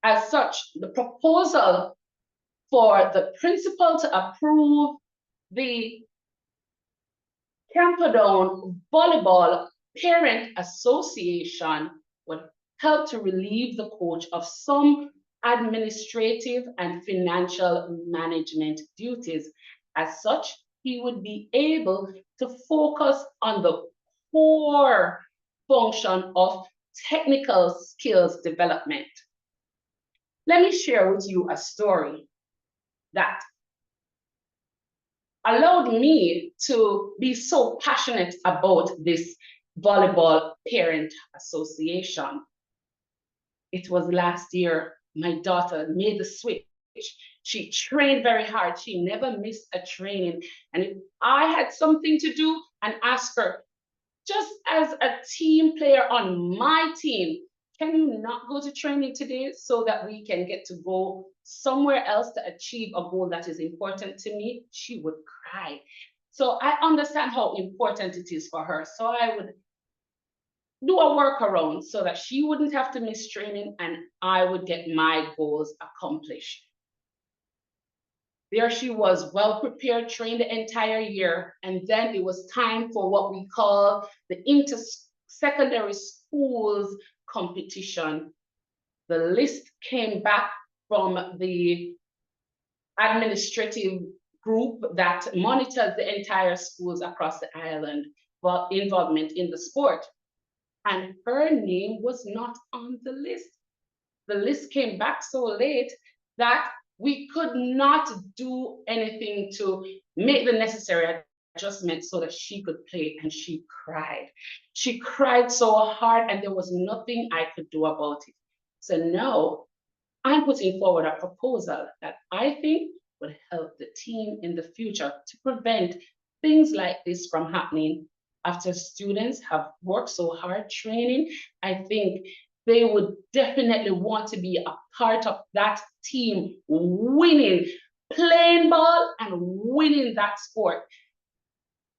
As such, the proposal for the principal to approve the Camperdown Volleyball Parent Association would help to relieve the coach of some administrative and financial management duties. As such, he would be able to focus on the core function of technical skills development. Let me share with you a story that allowed me to be so passionate about this volleyball parent association. It was last year, my daughter made the switch. She trained very hard. She never missed a training. And if I had something to do and ask her, just as a team player on my team, can you not go to training today so that we can get to go somewhere else to achieve a goal that is important to me? She would cry. So I understand how important it is for her. So I would do a workaround so that she wouldn't have to miss training and I would get my goals accomplished. There she was, well prepared, trained the entire year. And then it was time for what we call the inter-secondary schools competition. The list came back from the administrative group that monitors the entire schools across the island for involvement in the sport. And her name was not on the list. The list came back so late that we could not do anything to make the necessary adjustments so that she could play, and she cried. She cried so hard and there was nothing I could do about it. So now I'm putting forward a proposal that I think would help the team in the future to prevent things like this from happening. After students have worked so hard training, I think they would definitely want to be a part of that team winning, playing ball and winning that sport.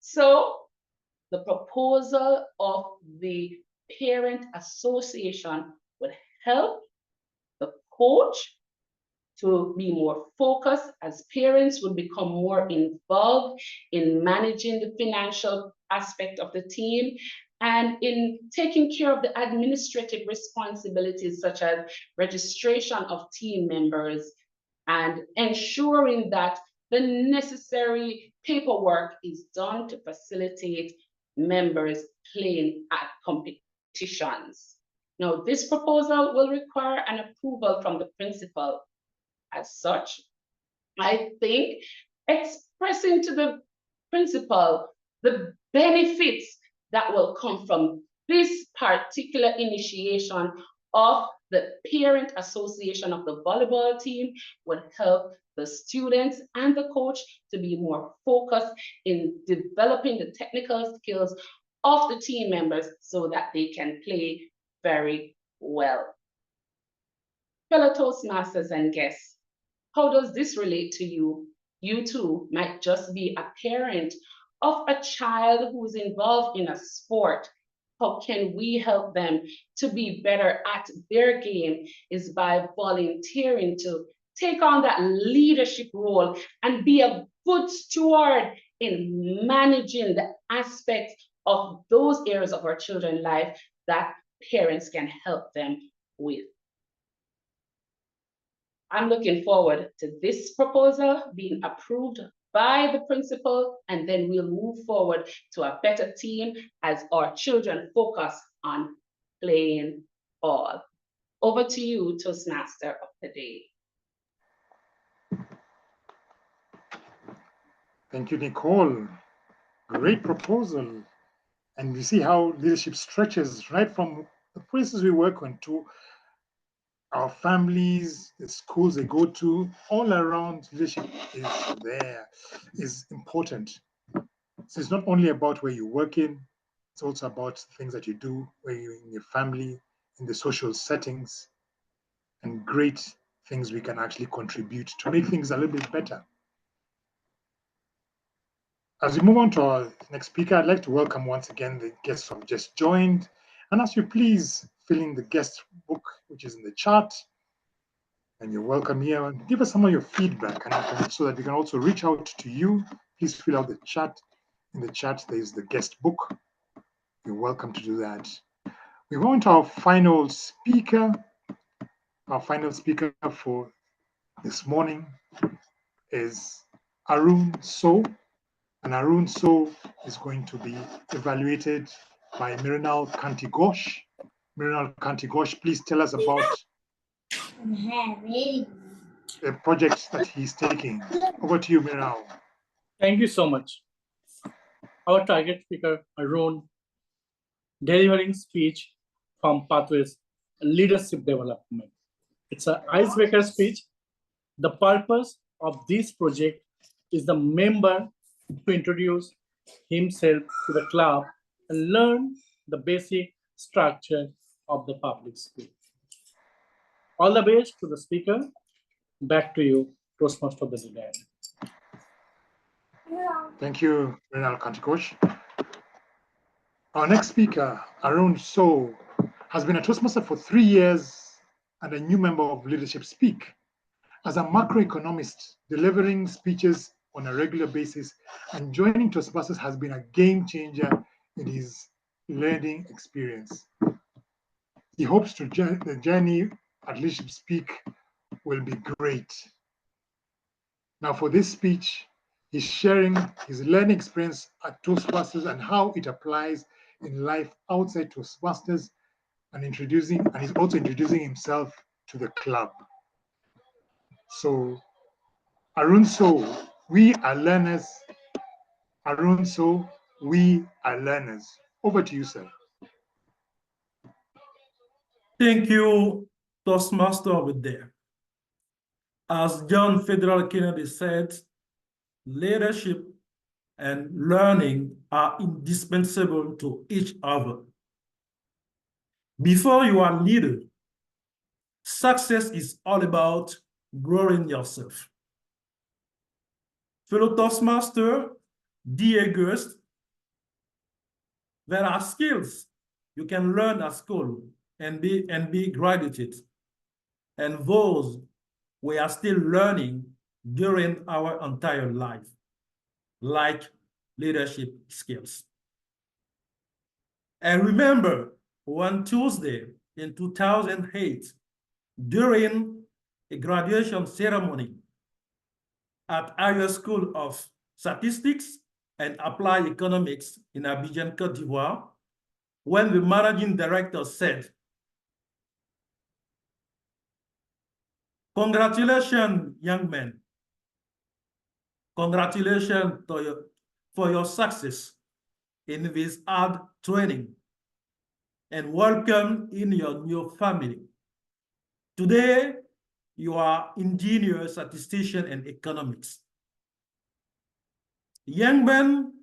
So the proposal of the parent association would help the coach to be more focused, as parents would become more involved in managing the financial aspect of the team and in taking care of the administrative responsibilities such as registration of team members and ensuring that the necessary paperwork is done to facilitate members playing at competitions. Now, this proposal will require an approval from the principal. As such, I think expressing to the principal the benefits that will come from this particular initiation of the parent association of the volleyball team would help the students and the coach to be more focused in developing the technical skills of the team members so that they can play very well. Fellow Toastmasters and guests, how does this relate to you? You too might just be a parent of a child who's involved in a sport. How can we help them to be better at their game is by volunteering to take on that leadership role and be a good steward in managing the aspects of those areas of our children's life that parents can help them with. I'm looking forward to this proposal being approved by the principal, and then we'll move forward to a better team as our children focus on playing ball. Over to you, Toastmaster of the Day. Thank you, Nicole. Great proposal. And we see how leadership stretches right from the places we work on to our families, the schools they go to, all around. Leadership is important. So it's not only about where you work in, it's also about things that you do where you're in your family, in the social settings, and great things we can actually contribute to make things a little bit better. As we move on to our next speaker, I'd like to welcome once again the guests who have just joined, and ask you please fill in the guest book, which is in the chat. And you're welcome here. And give us some of your feedback, and so that we can also reach out to you. Please fill out the chat. In the chat, there is the guest book. You're welcome to do that. We go on to our final speaker. Our final speaker for this morning is Arouna So. And Arouna So is going to be evaluated by Mirinal Kantigosh. Mirinal Kantigosh, please tell us about the project that he's taking. Over to you, Mirinal. Thank you so much. Our target speaker, Arouna, delivering speech from Pathways Leadership Development. It's an icebreaker speech. The purpose of this project is the member to introduce himself to the club and learn the basic structure of the public school. All the best to the speaker. Back to you, Toastmaster of the day. Thank you, Renal County Coach. Our next speaker, Arouna So, has been a Toastmaster for 3 years and a new member of Leadership Speak. As a macroeconomist, delivering speeches on a regular basis and joining Toastmasters has been a game changer in his learning experience. He hopes the journey at Leadership Speak will be great. Now for this speech, he's sharing his learning experience at Toastmasters and how it applies in life outside Toastmasters, and he's also introducing himself to the club. So, Arouna So, we are learners. Arouna So, we are learners. Over to you, sir. Thank you, Toastmaster over there. As John Federal Kennedy said, leadership and learning are indispensable to each other. Before you are a leader, success is all about growing yourself. Fellow Toastmaster, dear guests, there are skills you can learn at school and be graduated, and those we are still learning during our entire life, like leadership skills. I remember one Tuesday in 2008, during a graduation ceremony at Higher School of Statistics and Applied Economics in Abidjan, Côte d'Ivoire, when the managing director said, "Congratulations, young men. Congratulations for your success in this hard training, and welcome in your new family. Today, you are engineer, statistician, and economics. Young men,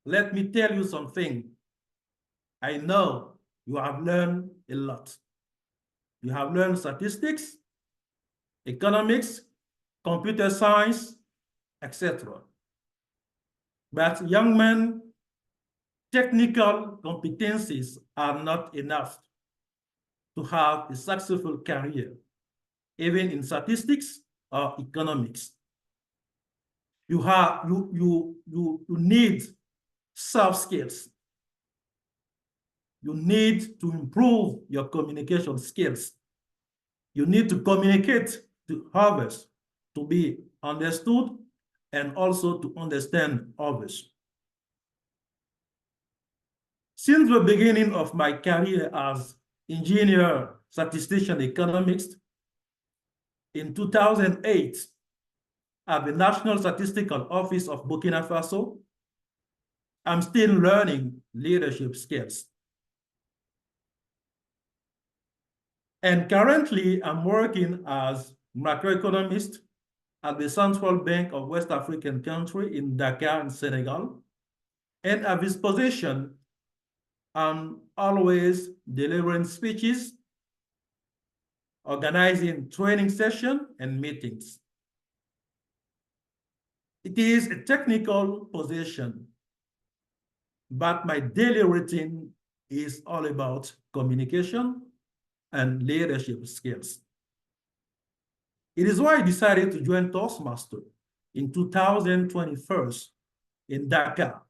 let me tell you something. I know you have learned a lot. You have learned statistics, economics, computer science, etc. But young men, technical competencies are not enough to have a successful career, even in statistics or economics. You need soft skills. You need to improve your communication skills. You need to communicate to others, to be understood, and also to understand others. Since the beginning of my career as engineer, statistician, economist, in 2008, at the National Statistical Office of Burkina Faso, I'm still learning leadership skills. And currently, I'm working as macroeconomist at the Central Bank of West African country in Dakar, in Senegal. And at this position, I'm always delivering speeches, organizing training sessions and meetings. It is a technical position, but my daily routine is all about communication and leadership skills. It is why I decided to join Toastmaster in 2021 in Dakar,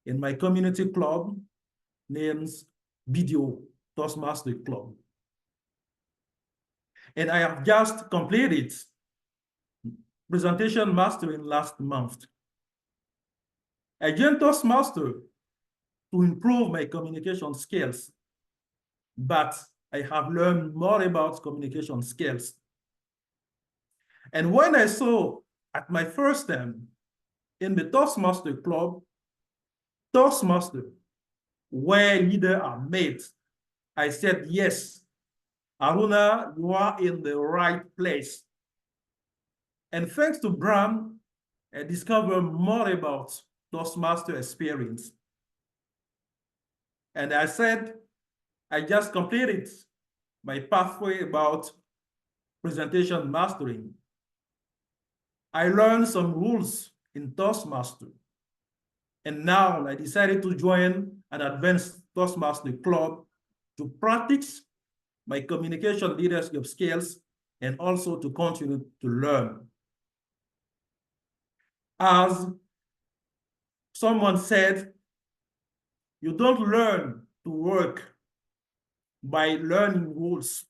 in my community club named BDO, Toastmaster Club. And I have just completed presentation mastering last month. I joined Toastmaster to improve my communication skills, but I have learned more about communication skills. And when I saw at my first time in the Toastmaster Club, Toastmaster, where leaders are made, I said, yes, Arouna, you are in the right place. And thanks to Bram, I discovered more about Toastmaster experience. And I said, I just completed my pathway about presentation mastering. I learned some rules in Toastmaster. And now I decided to join an advanced Toastmaster club to practice my communication leadership skills and also to continue to learn. As someone said, you don't learn to work by learning rules.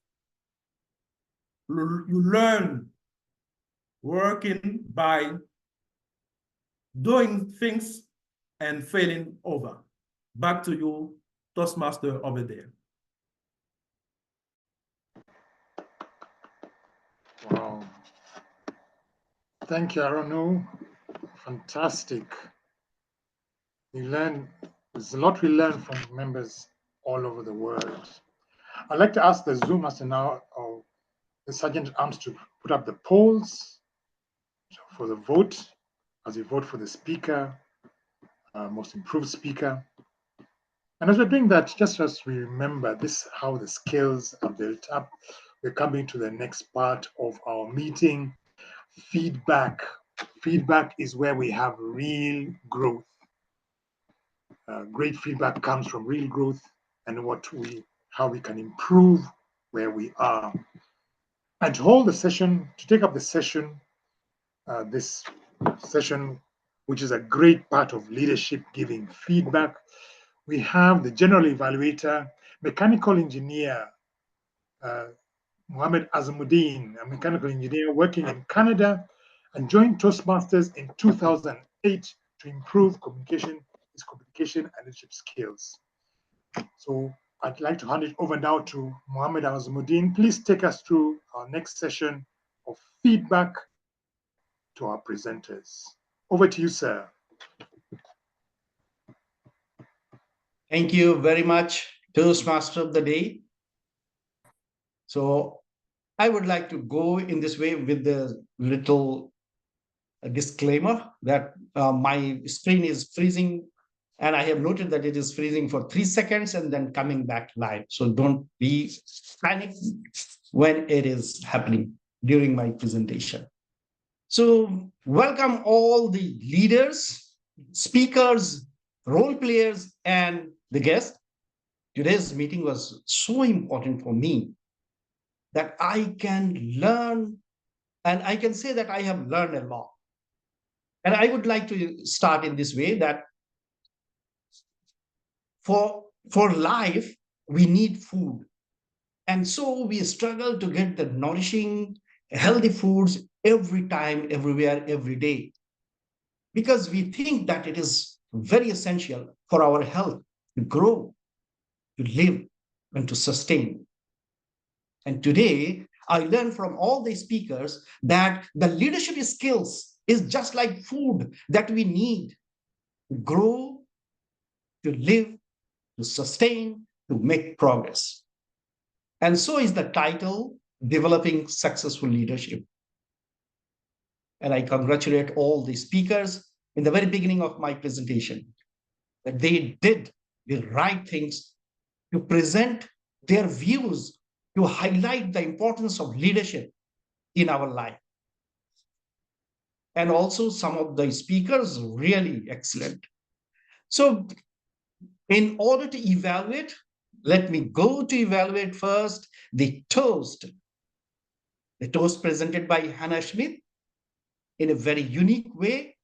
You learn working by doing things and failing over. Back to you, Toastmaster over there. Wow. Thank you, Arouna. Fantastic. There's a lot we learn from members all over the world. I'd like to ask the Zoom master now, or the Sergeant at Arms, to put up the polls for the vote, as we vote for the speaker, most improved speaker. And as we're doing that, just as we remember this, how the skills are built up, we're coming to the next part of our meeting, feedback. Feedback is where we have real growth. Great feedback comes from real growth and how we can improve where we are. And to hold the session, to take up the session, this session, which is a great part of leadership giving feedback, we have the general evaluator, mechanical engineer, Mohammed Azimuddin, a mechanical engineer working in Canada and joined Toastmasters in 2008 to improve his communication and leadership skills. So I'd like to hand it over now to Mohammed Azimuddin. Please take us through our next session of feedback to our presenters. Over to you, sir. Thank you very much, Toastmaster of the Day. So I would like to go in this way with the little disclaimer that my screen is freezing, and I have noted that it is freezing for 3 seconds and then coming back live. So don't be panicked when it is happening during my presentation. So welcome all the leaders, speakers, role players, and the guests. Today's meeting was so important for me that I can learn, and I can say that I have learned a lot. And I would like to start in this way that for life, we need food. And so we struggle to get the nourishing, healthy foods every time, everywhere, every day. Because we think that it is very essential for our health to grow, to live, and to sustain. And today, I learned from all the speakers that the leadership skills is just like food that we need to grow, to live, to sustain, to make progress. And so is the title, Developing Successful Leadership. And I congratulate all the speakers in the very beginning of my presentation that they did the right things to present their views, to highlight the importance of leadership in our life. And also some of the speakers really excellent. So in order to evaluate, let me go to evaluate first the toast. The toast presented by Hannah Schmidt in a very unique way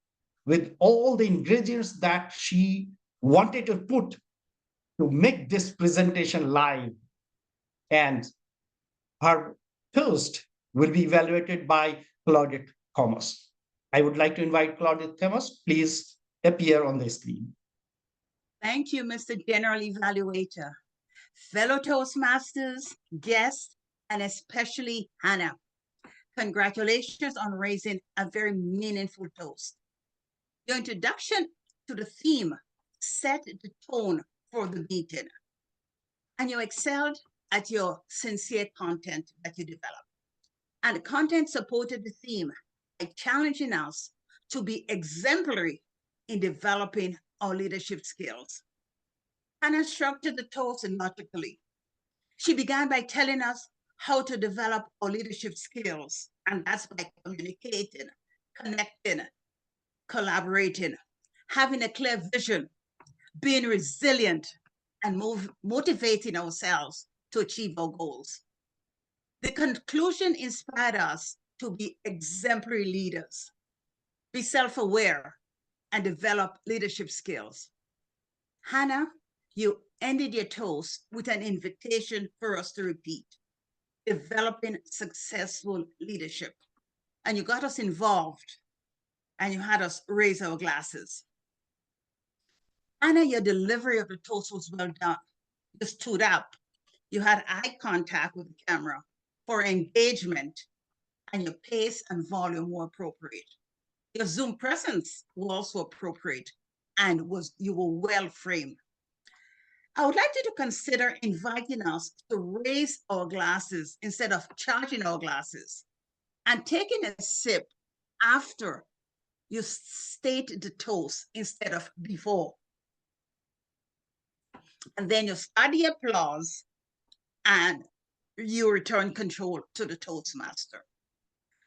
with all the ingredients that she wanted to put to make this presentation live. And her toast will be evaluated by Claudette Thomas. I would like to invite Claudette Thomas, please appear on the screen. Thank you, Mr. General Evaluator, fellow Toastmasters, guests, and especially Hannah. Congratulations on raising a very meaningful toast. Your introduction to the theme set the tone for the meeting, and you excelled at your sincere content that you developed. And the content supported the theme by challenging us to be exemplary in developing our leadership skills. Hannah structured the toast logically She began by telling us how to develop our leadership skills, and that's by communicating, connecting, collaborating, having a clear vision, being resilient, and motivating ourselves to achieve our goals. The conclusion inspired us to be exemplary leaders, be self-aware, and develop leadership skills. Hannah, you ended your toast with an invitation for us to repeat, developing successful leadership. And you got us involved, and you had us raise our glasses. Hannah, your delivery of the toast was well done. You stood up. You had eye contact with the camera for engagement, and your pace and volume were appropriate. Your Zoom presence was also appropriate, and you were well framed. I would like you to consider inviting us to raise our glasses instead of charging our glasses, and taking a sip after you state the toast instead of before. And then you start the applause and you return control to the Toastmaster.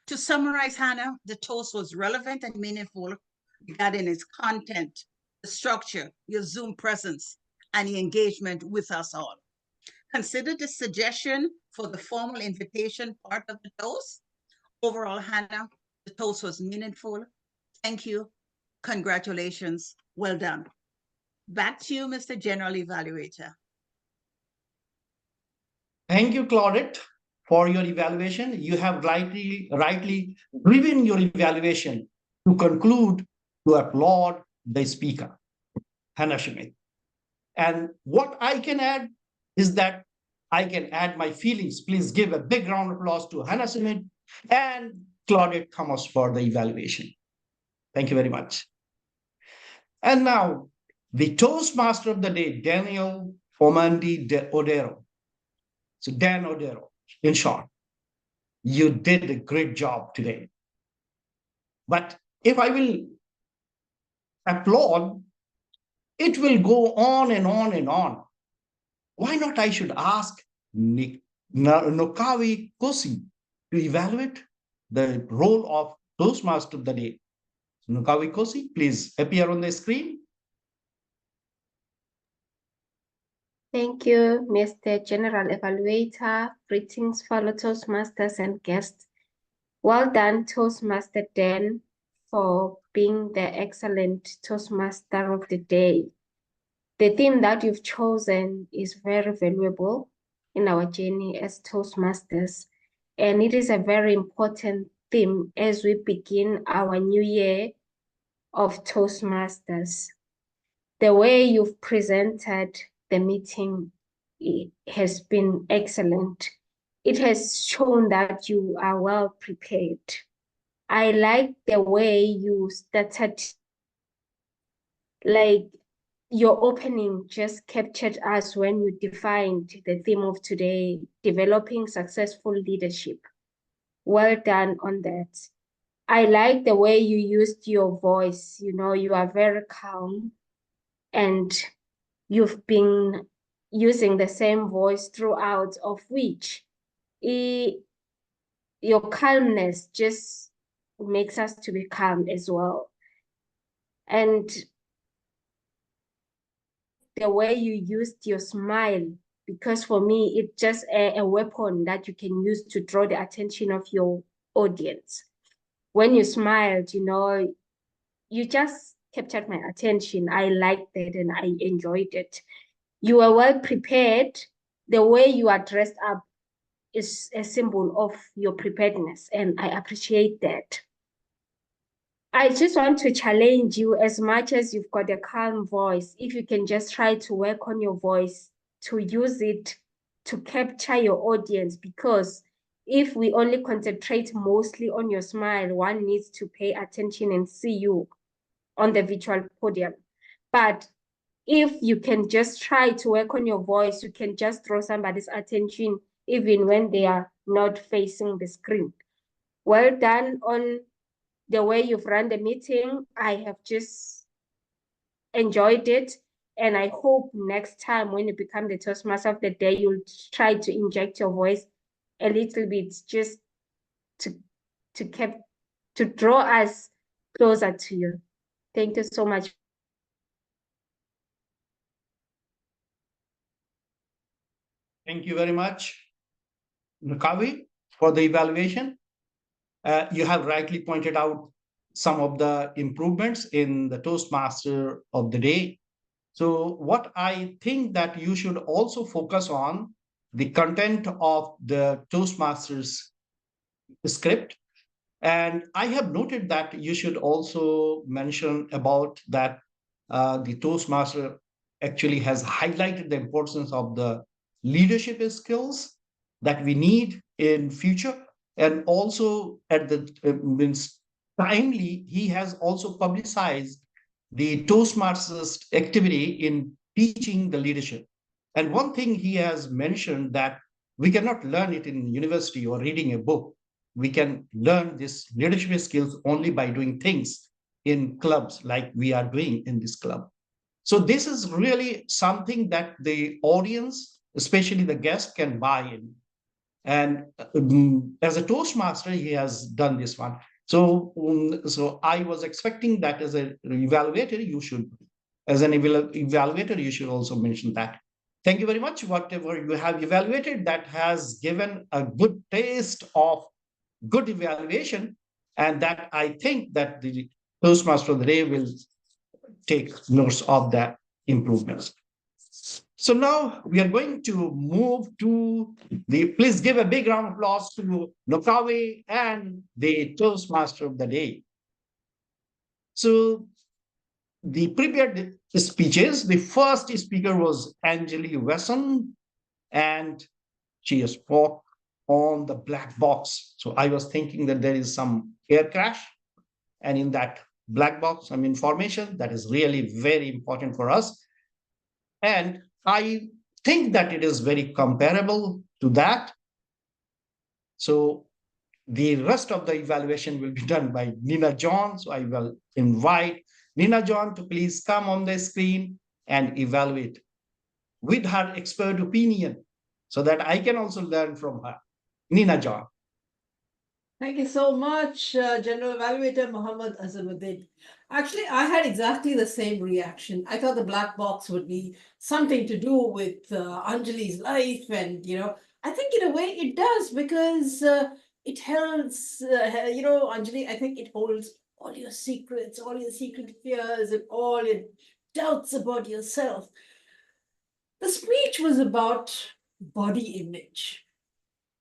To summarize, Hannah, the toast was relevant and meaningful regarding its content, the structure, your Zoom presence, and the engagement with us all. Consider the suggestion for the formal invitation part of the toast. Overall, Hannah, the toast was meaningful. Thank you. Congratulations. Well done. Back to you, Mr. General Evaluator. Thank you, Claudette, for your evaluation. You have rightly driven your evaluation to conclude, to applaud the speaker, Hannah Schmidt. And what I can add is that I can add my feelings. Please give a big round of applause to Hannah Schmidt and Claudette Thomas for the evaluation. Thank you very much. And now, the Toastmaster of the day, Daniel Omondi de Odero. So Dan Odero, in short, you did a great job today. But if I will applaud, it will go on and on and on. Why not I should ask Nokawi Kosi to evaluate the role of Toastmaster of the day. Nokawi Kosi, please appear on the screen. Thank you, Mr. General Evaluator. Greetings, fellow Toastmasters and guests. Well done, Toastmaster Dan, for being the excellent Toastmaster of the day. The theme that you've chosen is very valuable in our journey as Toastmasters, and it is a very important theme as we begin our new year of Toastmasters. The way you've presented the meeting has been excellent. It has shown that you are well prepared. I like the way you started, like your opening just captured us when you defined the theme of today, developing successful leadership. Well done on that. I like the way you used your voice. You know, you are very calm, and you've been using the same voice throughout, of which your calmness just makes us to be calm as well. And the way you used your smile, because for me, it's just a weapon that you can use to draw the attention of your audience. When you smiled, you know, you just captured my attention. I liked it and I enjoyed it. You are well prepared. The way you are dressed up is a symbol of your preparedness, and I appreciate that. I just want to challenge you, as much as you've got a calm voice, if you can just try to work on your voice, to use it to capture your audience, because if we only concentrate mostly on your smile, one needs to pay attention and see you on the virtual podium. But if you can just try to work on your voice, you can just draw somebody's attention even when they are not facing the screen. Well done on the way you've run the meeting. I have just enjoyed it. And I hope next time when you become the Toastmaster of the day, you'll try to inject your voice a little bit just to draw us closer to you. Thank you so much. Thank you very much, Kavi, for the evaluation. You have rightly pointed out some of the improvements in the Toastmaster of the day. So what I think that you should also focus on the content of the Toastmasters script. And I have noted that you should also mention about that the Toastmaster actually has highlighted the importance of the leadership skills that we need in future. And also at the means timely, he has also publicized the Toastmasters activity in teaching the leadership. And one thing he has mentioned that we cannot learn it in university or reading a book. We can learn this leadership skills only by doing things in clubs like we are doing in this club. So this is really something that the audience, especially the guest, can buy in. And as a Toastmaster, he has done this one. So, so I was expecting that as an evaluator, you should, as an evaluator, you should also mention that. Thank you very much. Whatever you have evaluated, that has given a good taste of good evaluation, and that I think that the Toastmaster of the day will take notes of that improvements. So now we are going to move to the, please give a big round of applause to Nokawe and the Toastmaster of the day. So the prepared speeches, the first speaker was Angeli Wesson, and she spoke on the black box. So I was thinking that there is some air crash, and in that black box, some information that is really very important for us. And I think that it is very comparable to that. So the rest of the evaluation will be done by Nina John. So I will invite Nina John to please come on the screen and evaluate with her expert opinion so that I can also learn from her. Nina John. Thank you so much, General Evaluator Muhammad Azimuddin. Actually, I had exactly the same reaction. I thought the black box would be something to do with Angeli's life. And, you know, I think in a way it does because it holds, you know, Angeli, I think it holds all your secrets, all your secret fears and all your doubts about yourself. The speech was about body image.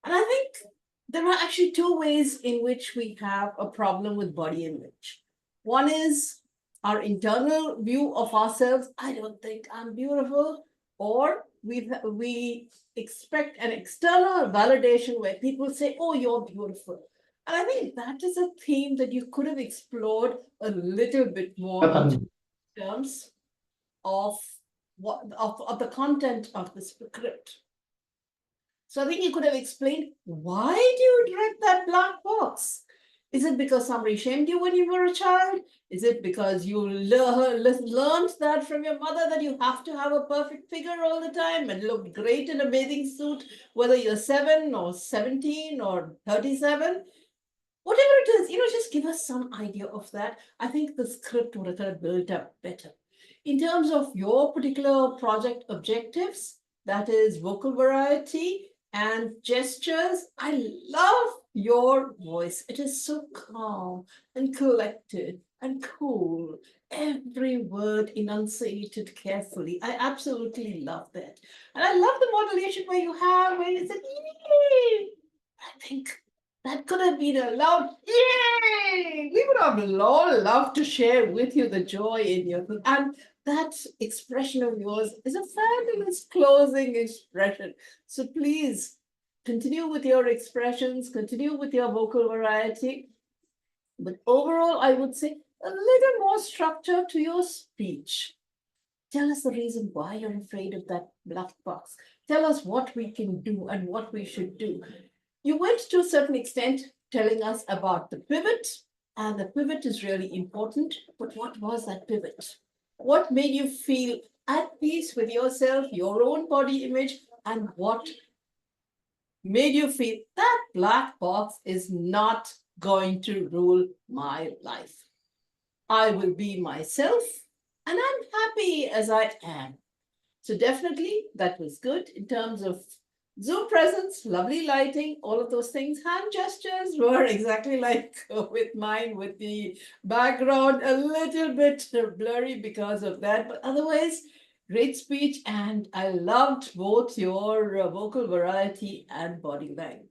And I think there are actually two ways in which we have a problem with body image. One is our internal view of ourselves. I don't think I'm beautiful. Or we expect an external validation where people say, oh, you're beautiful. And I think that is a theme that you could have explored a little bit more in terms of the content of the script. So I think you could have explained, why do you dread that black box? Is it because somebody shamed you when you were a child? Is it because you learned that from your mother that you have to have a perfect figure all the time and look great in a bathing suit, whether you're 7 or 17 or 37? Whatever it is, you know, just give us some idea of that. I think the script would have built up better. In terms of your particular project objectives, that is vocal variety and gestures, I love your voice. It is so calm and collected and cool. Every word enunciated carefully. I absolutely love that. And I love the modulation where you said, yay! I think that could have been a loud yay! We would have all loved to share with you the joy in your thing. And that expression of yours is a fabulous closing expression. So please continue with your expressions, continue with your vocal variety. But overall, I would say a little more structure to your speech. Tell us the reason why you're afraid of that black box. Tell us what we can do and what we should do. You went to a certain extent telling us about the pivot, and the pivot is really important. But what was that pivot? What made you feel at peace with yourself, your own body image, and what made you feel that black box is not going to rule my life. I will be myself and I'm happy as I am. So definitely that was good in terms of Zoom presence, lovely lighting, all of those things. Hand gestures were exactly like with mine, with the background a little bit blurry because of that. But otherwise, great speech. And I loved both your vocal variety and body language.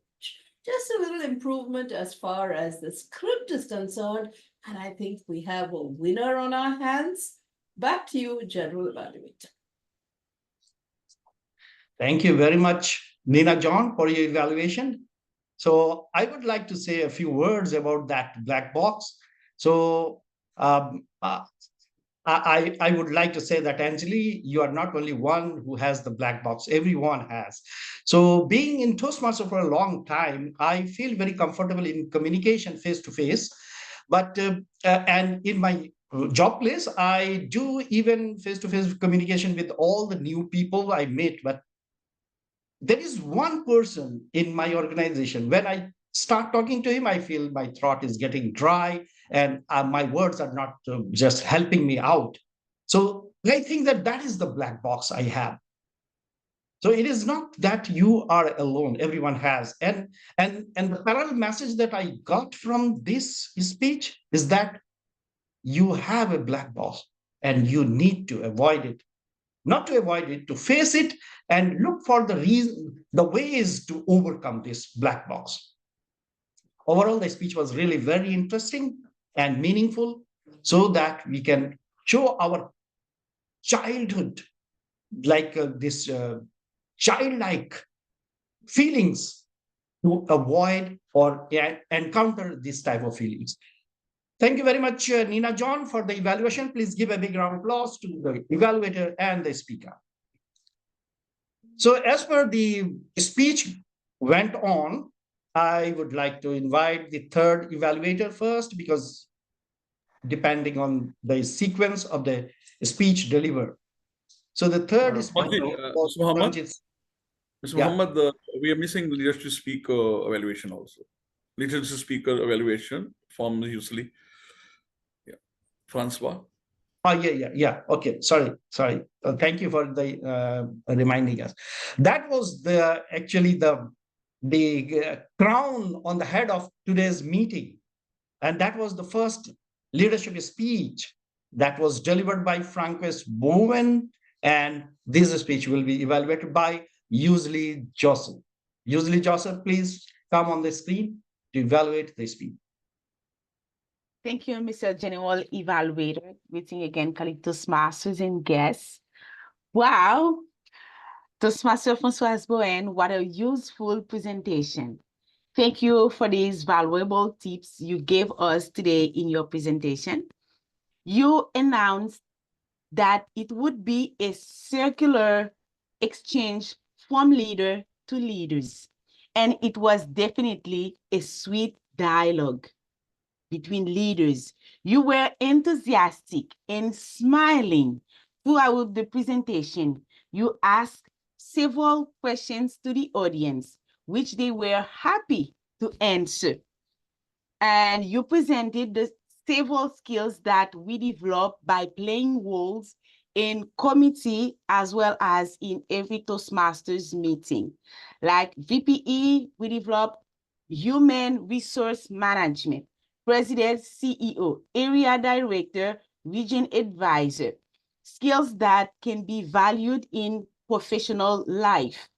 Just a little improvement as far as the script is concerned. And I think we have a winner on our hands. Back to you, General Evaluator. Thank you very much, Nina John, for your evaluation. So I would like to say a few words about that black box. So I would like to say that, Angeli, you are not only one who has the black box, everyone has. So being in Toastmaster for a long time, I feel very comfortable in communication face-to-face. But and in my job place, I do even face-to-face communication with all the new people I meet. But there is one person in my organization, when I start talking to him, I feel my throat is getting dry and my words are not just helping me out. So I think that that is the black box I have. So it is not that you are alone, everyone has. And the parallel message that I got from this speech is that you have a black box and you need to avoid it. Not to avoid it, to face it and look for the reason, the ways to overcome this black box. Overall, the speech was really very interesting and meaningful so that we can show our childhood, like this childlike feelings to avoid or encounter this type of feelings. Thank you very much, Nina John, for the evaluation. Please give a big round of applause to the evaluator and the speaker. So as per the speech went on, I would like to invite the third evaluator first, because depending on the sequence of the speech delivered. So the third speaker was Paramjit. Mr. Muhammad, we are missing leadership speaker evaluation also. Leadership speaker evaluation from Youselee. Yeah, Francoise. Oh, yeah. Okay, sorry. Thank you for the reminding us. That was actually the crown on the head of today's meeting, and that was the first leadership speech that was delivered by Francoise Bowen, and this speech will be evaluated by Youselee Joseph. Youselee Joseph, please come on the screen to evaluate the speech. Thank you, Mr. General Evaluator. Greeting again, colleague Toastmasters and guests. Wow, Toastmaster Francoise Bowen, what a useful presentation. Thank you for these valuable tips you gave us today in your presentation. You announced that it would be a circular exchange from leader to leaders, and it was definitely a sweet dialogue between leaders. You were enthusiastic and smiling throughout the presentation. You asked several questions to the audience, which they were happy to answer. And you presented the several skills that we developed by playing roles in committee as well as in every Toastmasters meeting. Like VPE, we developed human resource management, president, CEO, area director, region advisor, skills that can be valued in professional life.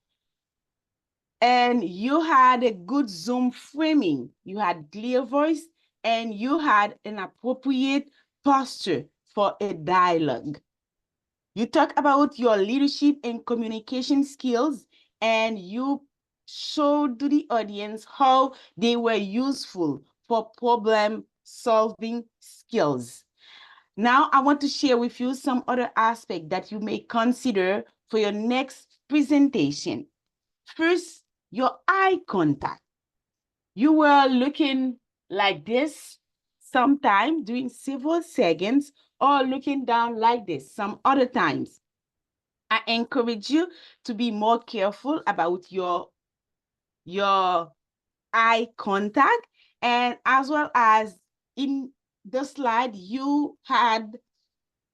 And you had a good Zoom framing, you had clear voice, and you had an appropriate posture for a dialogue. You talk about your leadership and communication skills, and you showed to the audience how they were useful for problem-solving skills. Now, I want to share with you some other aspects that you may consider for your next presentation. First, your eye contact. You were looking like this sometimes during several seconds, or looking down like this some other times. I encourage you to be more careful about your eye contact, and as well as in the slide you had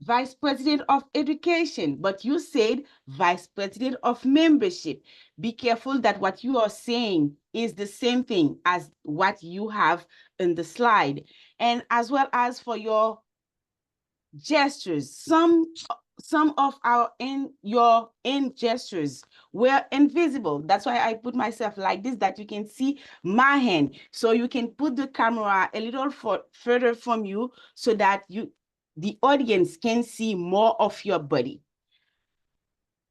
Vice President of Education, but you said Vice President of Membership. Be careful that what you are saying is the same thing as what you have in the slide. And as well as for your gestures, some of your end gestures were invisible. That's why I put myself like this, that you can see my hand. So you can put the camera a little further from you so that the audience can see more of your body.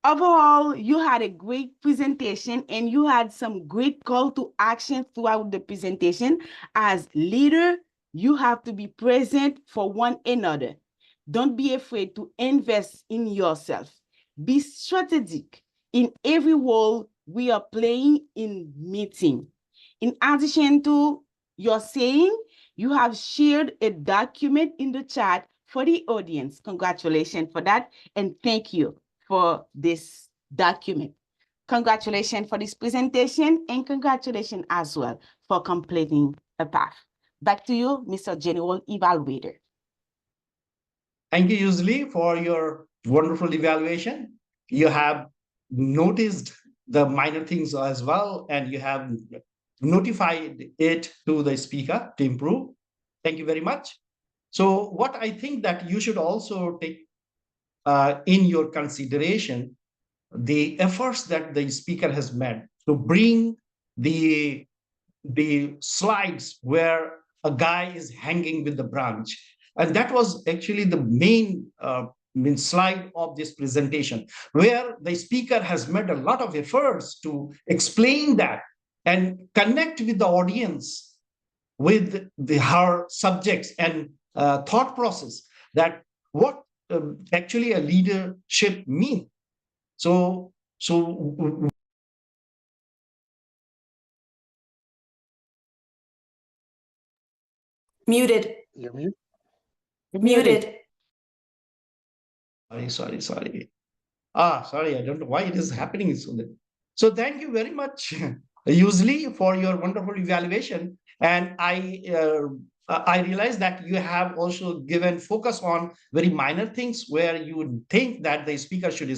Overall, you had a great presentation and you had some great call to action throughout the presentation. As leader, you have to be present for one another. Don't be afraid to invest in yourself. Be strategic in every role we are playing in meeting. In addition to your saying, you have shared a document in the chat for the audience. Congratulations for that, and thank you for this document. Congratulations for this presentation, and congratulations as well for completing a path. Back to you, Mr. General Evaluator. Thank you, Youselee, for your wonderful evaluation. You have noticed the minor things as well, and you have notified it to the speaker to improve. Thank you very much. So what I think that you should also take in your consideration the efforts that the speaker has made to bring the slides where a guy is hanging with the branch. And that was actually the main slide of this presentation, where the speaker has made a lot of efforts to explain that and connect with the audience with her subjects and thought process, that what actually a leadership means. So Muted. You're mute. Muted. Sorry. Sorry, I don't know why it is happening. So thank you very much, Youselee, for your wonderful evaluation. And I realize that you have also given focus on very minor things where you would think that the speaker should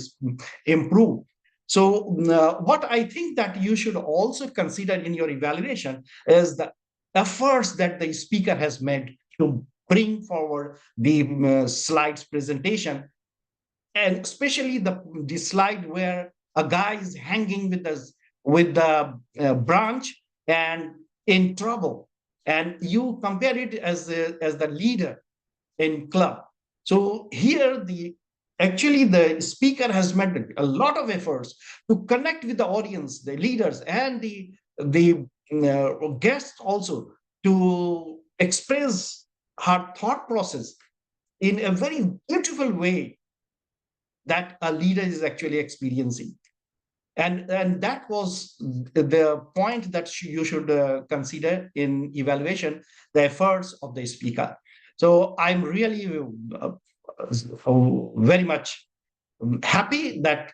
improve. So what I think that you should also consider in your evaluation is the efforts that the speaker has made to bring forward the slides presentation, and especially the slide where a guy is hanging with the branch and in trouble, and you compare it as the leader in club. So here actually the speaker has made a lot of efforts to connect with the audience, the leaders, and the guests also, to express her thought process in a very beautiful way that a leader is actually experiencing. And that was the point that you should consider in evaluation, the efforts of the speaker. So I'm really very much happy that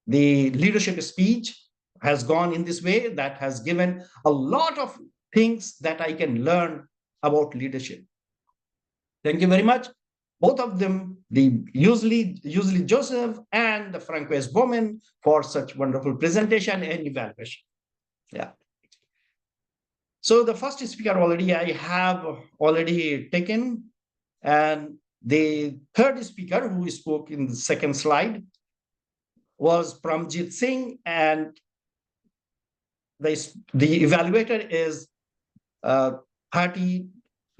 the leadership speech has gone in this way, that has given a lot of things that I can learn about leadership. Thank you very much. Both of them, the Youselee Joseph and the Francoise Bowen, for such wonderful presentation and evaluation. Yeah. So the first speaker I have already taken, and the third speaker who spoke in the second slide was Paramjit Singh, and the evaluator is Thati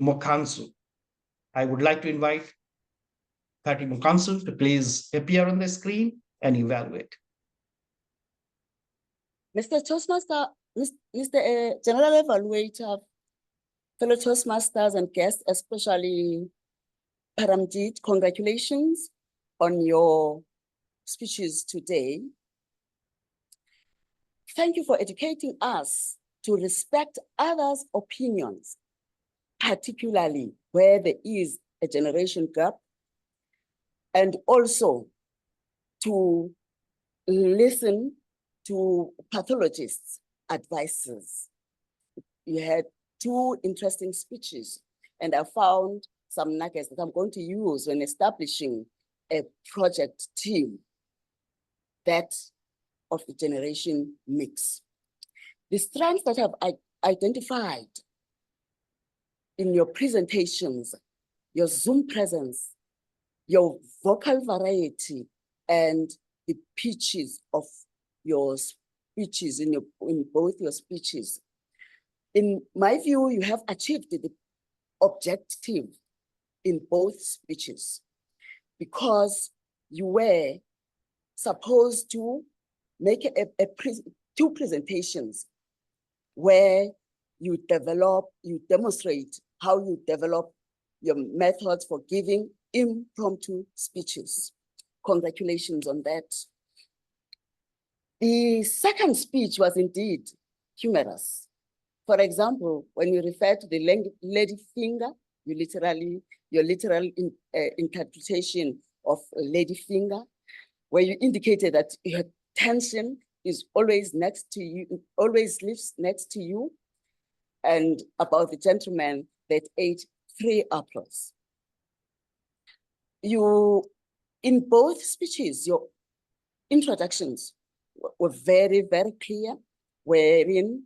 Mokhansu. I would like to invite Thati Mokhansu to please appear on the screen and evaluate. Mr. Toastmaster, Mr. General Evaluator, fellow Toastmasters and guests, especially Paramjit, congratulations on your speeches today. Thank you for educating us to respect others' opinions, particularly where there is a generation gap, and also to listen to pathologists' advices. You had 2 interesting speeches, and I found some nuggets that I'm going to use when establishing a project team that of the generation mix. The strengths that I've identified in your presentations, your Zoom presence, your vocal variety, and the pitches of your speeches in both your speeches. In my view, you have achieved the objective in both speeches because you were supposed to make 2 presentations where you demonstrate how you develop your methods for giving impromptu speeches. Congratulations on that. The second speech was indeed humorous. For example, when you refer to the lady finger, your literal interpretation of a lady finger, where you indicated that your tension is always next to you, always lives next to you, and about the gentleman that ate 3 apples. You, in both speeches, your introductions were very, very clear, wherein,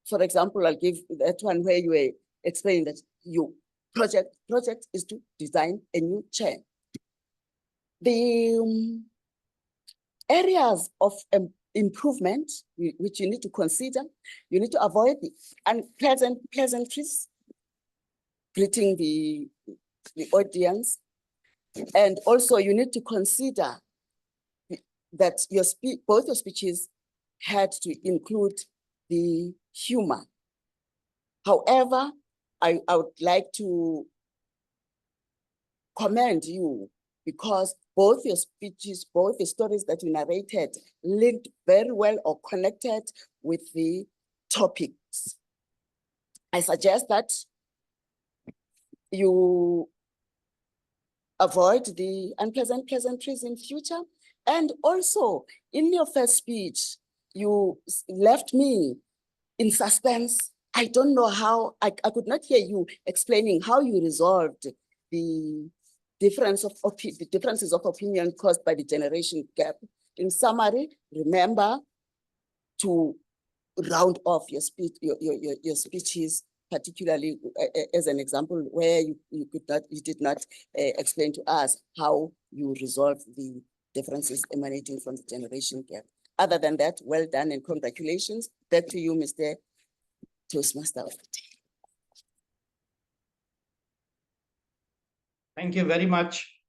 for example, I'll give that one where you were explaining that your project is to design a new chair. The areas of improvement which you need to consider, you need to avoid the unpleasant pleasantries, greeting the audience, and also you need to consider that both your speeches had to include the humor. However, I would like to commend you because both your speeches, both the stories that you narrated linked very well or connected with the topics. I suggest that you avoid the unpleasant pleasantries in future. And also, in your first speech, you left me in suspense. I don't know how, I could not hear you explaining how you resolved the differences of opinion caused by the generation gap. In summary, remember to round off your speech, your speeches, particularly as an example where you did not explain to us how you resolve the differences emanating from the generation gap. Other than that, well done and congratulations. Back to you, Mr. Toastmaster of the day. Thank you very much,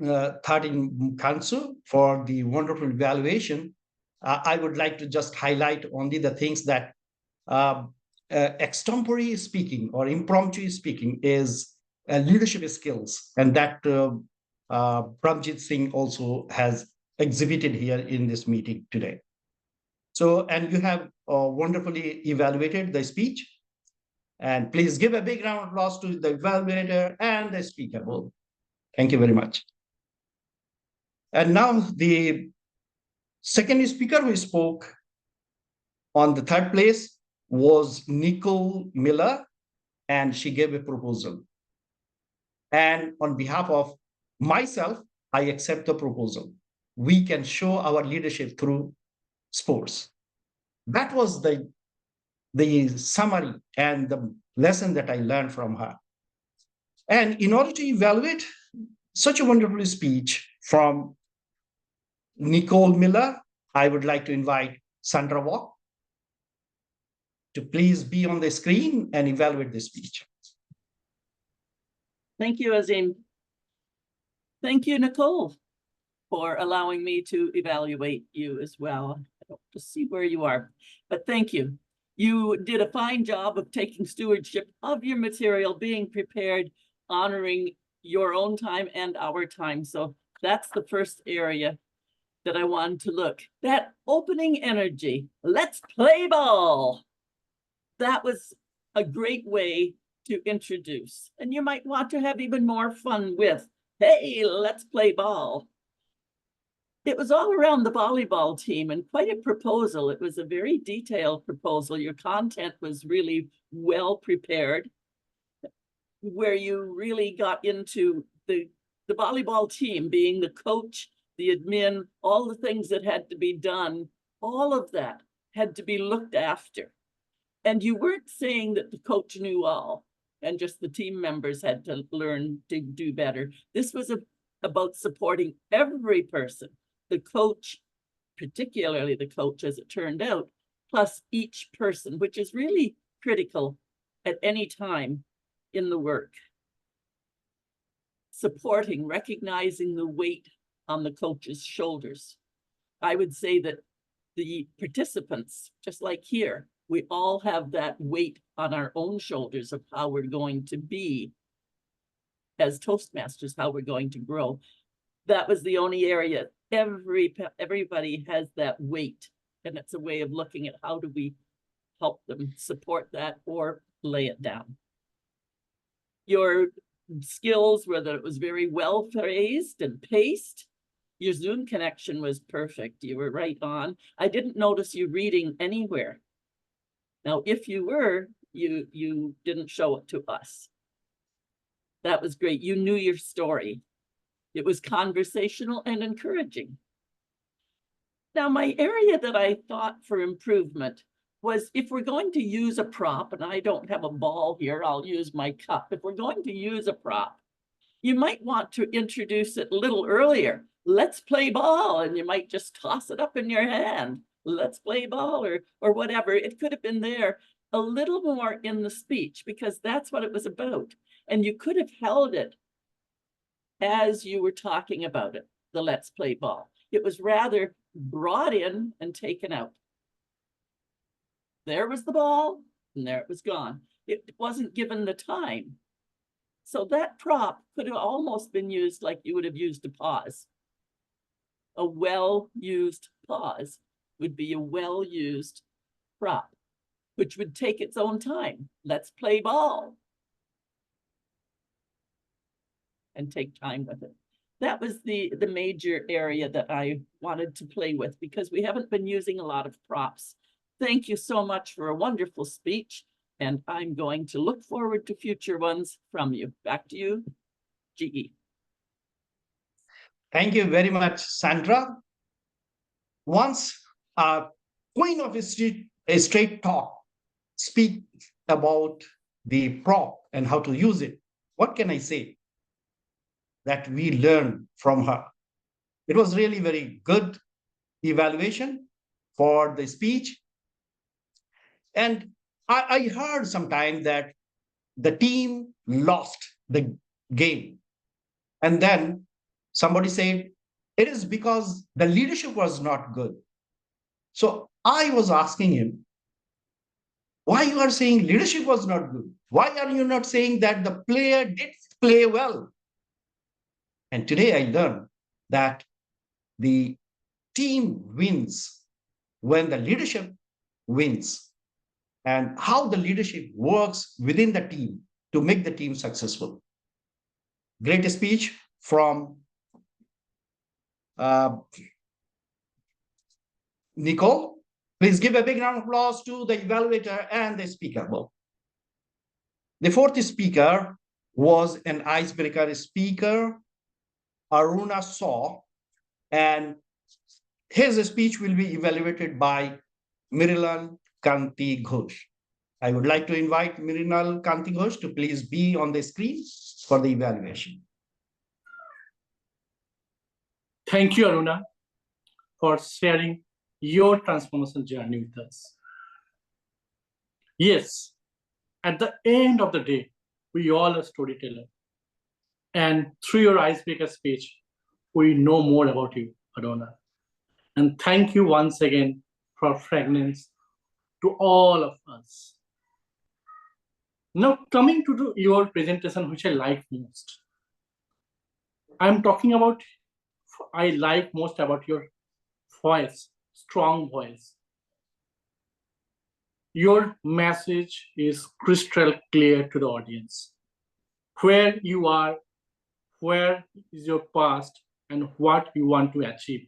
Thadin Kansu, for the wonderful evaluation. I would like to just highlight only the things that extempore speaking or impromptu speaking is leadership skills, and that Paramjit Singh also has exhibited here in this meeting today. So, and you have wonderfully evaluated the speech. And please give a big round of applause to the evaluator and the speaker. Thank you very much. And now the second speaker who spoke on the 3rd place was Nicole Miller, and she gave a proposal. And on behalf of myself, I accept the proposal. We can show our leadership through sports. That was the summary and the lesson that I learned from her. And in order to evaluate such a wonderful speech from Nicole Miller, I would like to invite Sandra Walk to please be on the screen and evaluate the speech. Thank you, Azim. Thank you, Nicole, for allowing me to evaluate you as well. I don't have to see where you are, but thank you. You did a fine job of taking stewardship of your material, being prepared, honoring your own time and our time. So that's the first area that I wanted to look. That opening energy, let's play ball. That was a great way to introduce. And you might want to have even more fun with, hey, let's play ball. It was all around the volleyball team and quite a proposal. It was a very detailed proposal. Your content was really well prepared, where you really got into the volleyball team, being the coach, the admin, all the things that had to be done, all of that had to be looked after. And you weren't saying that the coach knew all and just the team members had to learn to do better. This was about supporting every person, the coach, particularly the coach as it turned out, plus each person, which is really critical at any time in the work. Supporting, recognizing the weight on the coach's shoulders. I would say that the participants, just like here, we all have that weight on our own shoulders of how we're going to be as Toastmasters, how we're going to grow. That was the only area. Everybody has that weight, and it's a way of looking at how do we help them support that or lay it down. Your skills, whether it was very well phrased and paced, your Zoom connection was perfect. You were right on. I didn't notice you reading anywhere. Now, if you were, you didn't show it to us. That was great. You knew your story. It was conversational and encouraging. Now, my area that I thought for improvement was if we're going to use a prop, and I don't have a ball here, I'll use my cup. If we're going to use a prop, you might want to introduce it a little earlier. Let's play ball, and you might just toss it up in your hand. Let's play ball or whatever. It could have been there a little more in the speech because that's what it was about. And you could have held it as you were talking about it, the let's play ball. It was rather brought in and taken out. There was the ball, and there it was gone. It wasn't given the time. So that prop could have almost been used like you would have used a pause. A well-used pause would be a well-used prop, which would take its own time. Let's play ball. And take time with it. That was the major area that I wanted to play with because we haven't been using a lot of props. Thank you so much for a wonderful speech, and I'm going to look forward to future ones from you. Back to you, GE. Thank you very much, Sandra. Once a queen of a straight talk speak about the prop and how to use it, what can I say that we learned from her? It was really very good evaluation for the speech. And I heard sometime that the team lost the game. And then somebody said, it is because the leadership was not good. So I was asking him, why you are saying leadership was not good? Why are you not saying that the player did play well? And today I learned that the team wins when the leadership wins, and how the leadership works within the team to make the team successful. Great speech from Nicole. Please give a big round of applause to the evaluator and the speaker. Well, the fourth speaker was an icebreaker speaker, Arouna saw, and his speech will be evaluated by Mrinal Kanti Ghosh. I would like to invite Mrinal Kanti Ghosh to please be on the screen for the evaluation. Thank you, Arouna, for sharing your transformation journey with us. Yes, at the end of the day, we all are storytellers. And through your icebreaker speech, we know more about you, Arouna. And thank you once again for fragrance to all of us. Now, coming to your presentation, which I like most. I'm talking about, I like most about your voice, strong voice. Your message is crystal clear to the audience. Where you are, where is your past, and what you want to achieve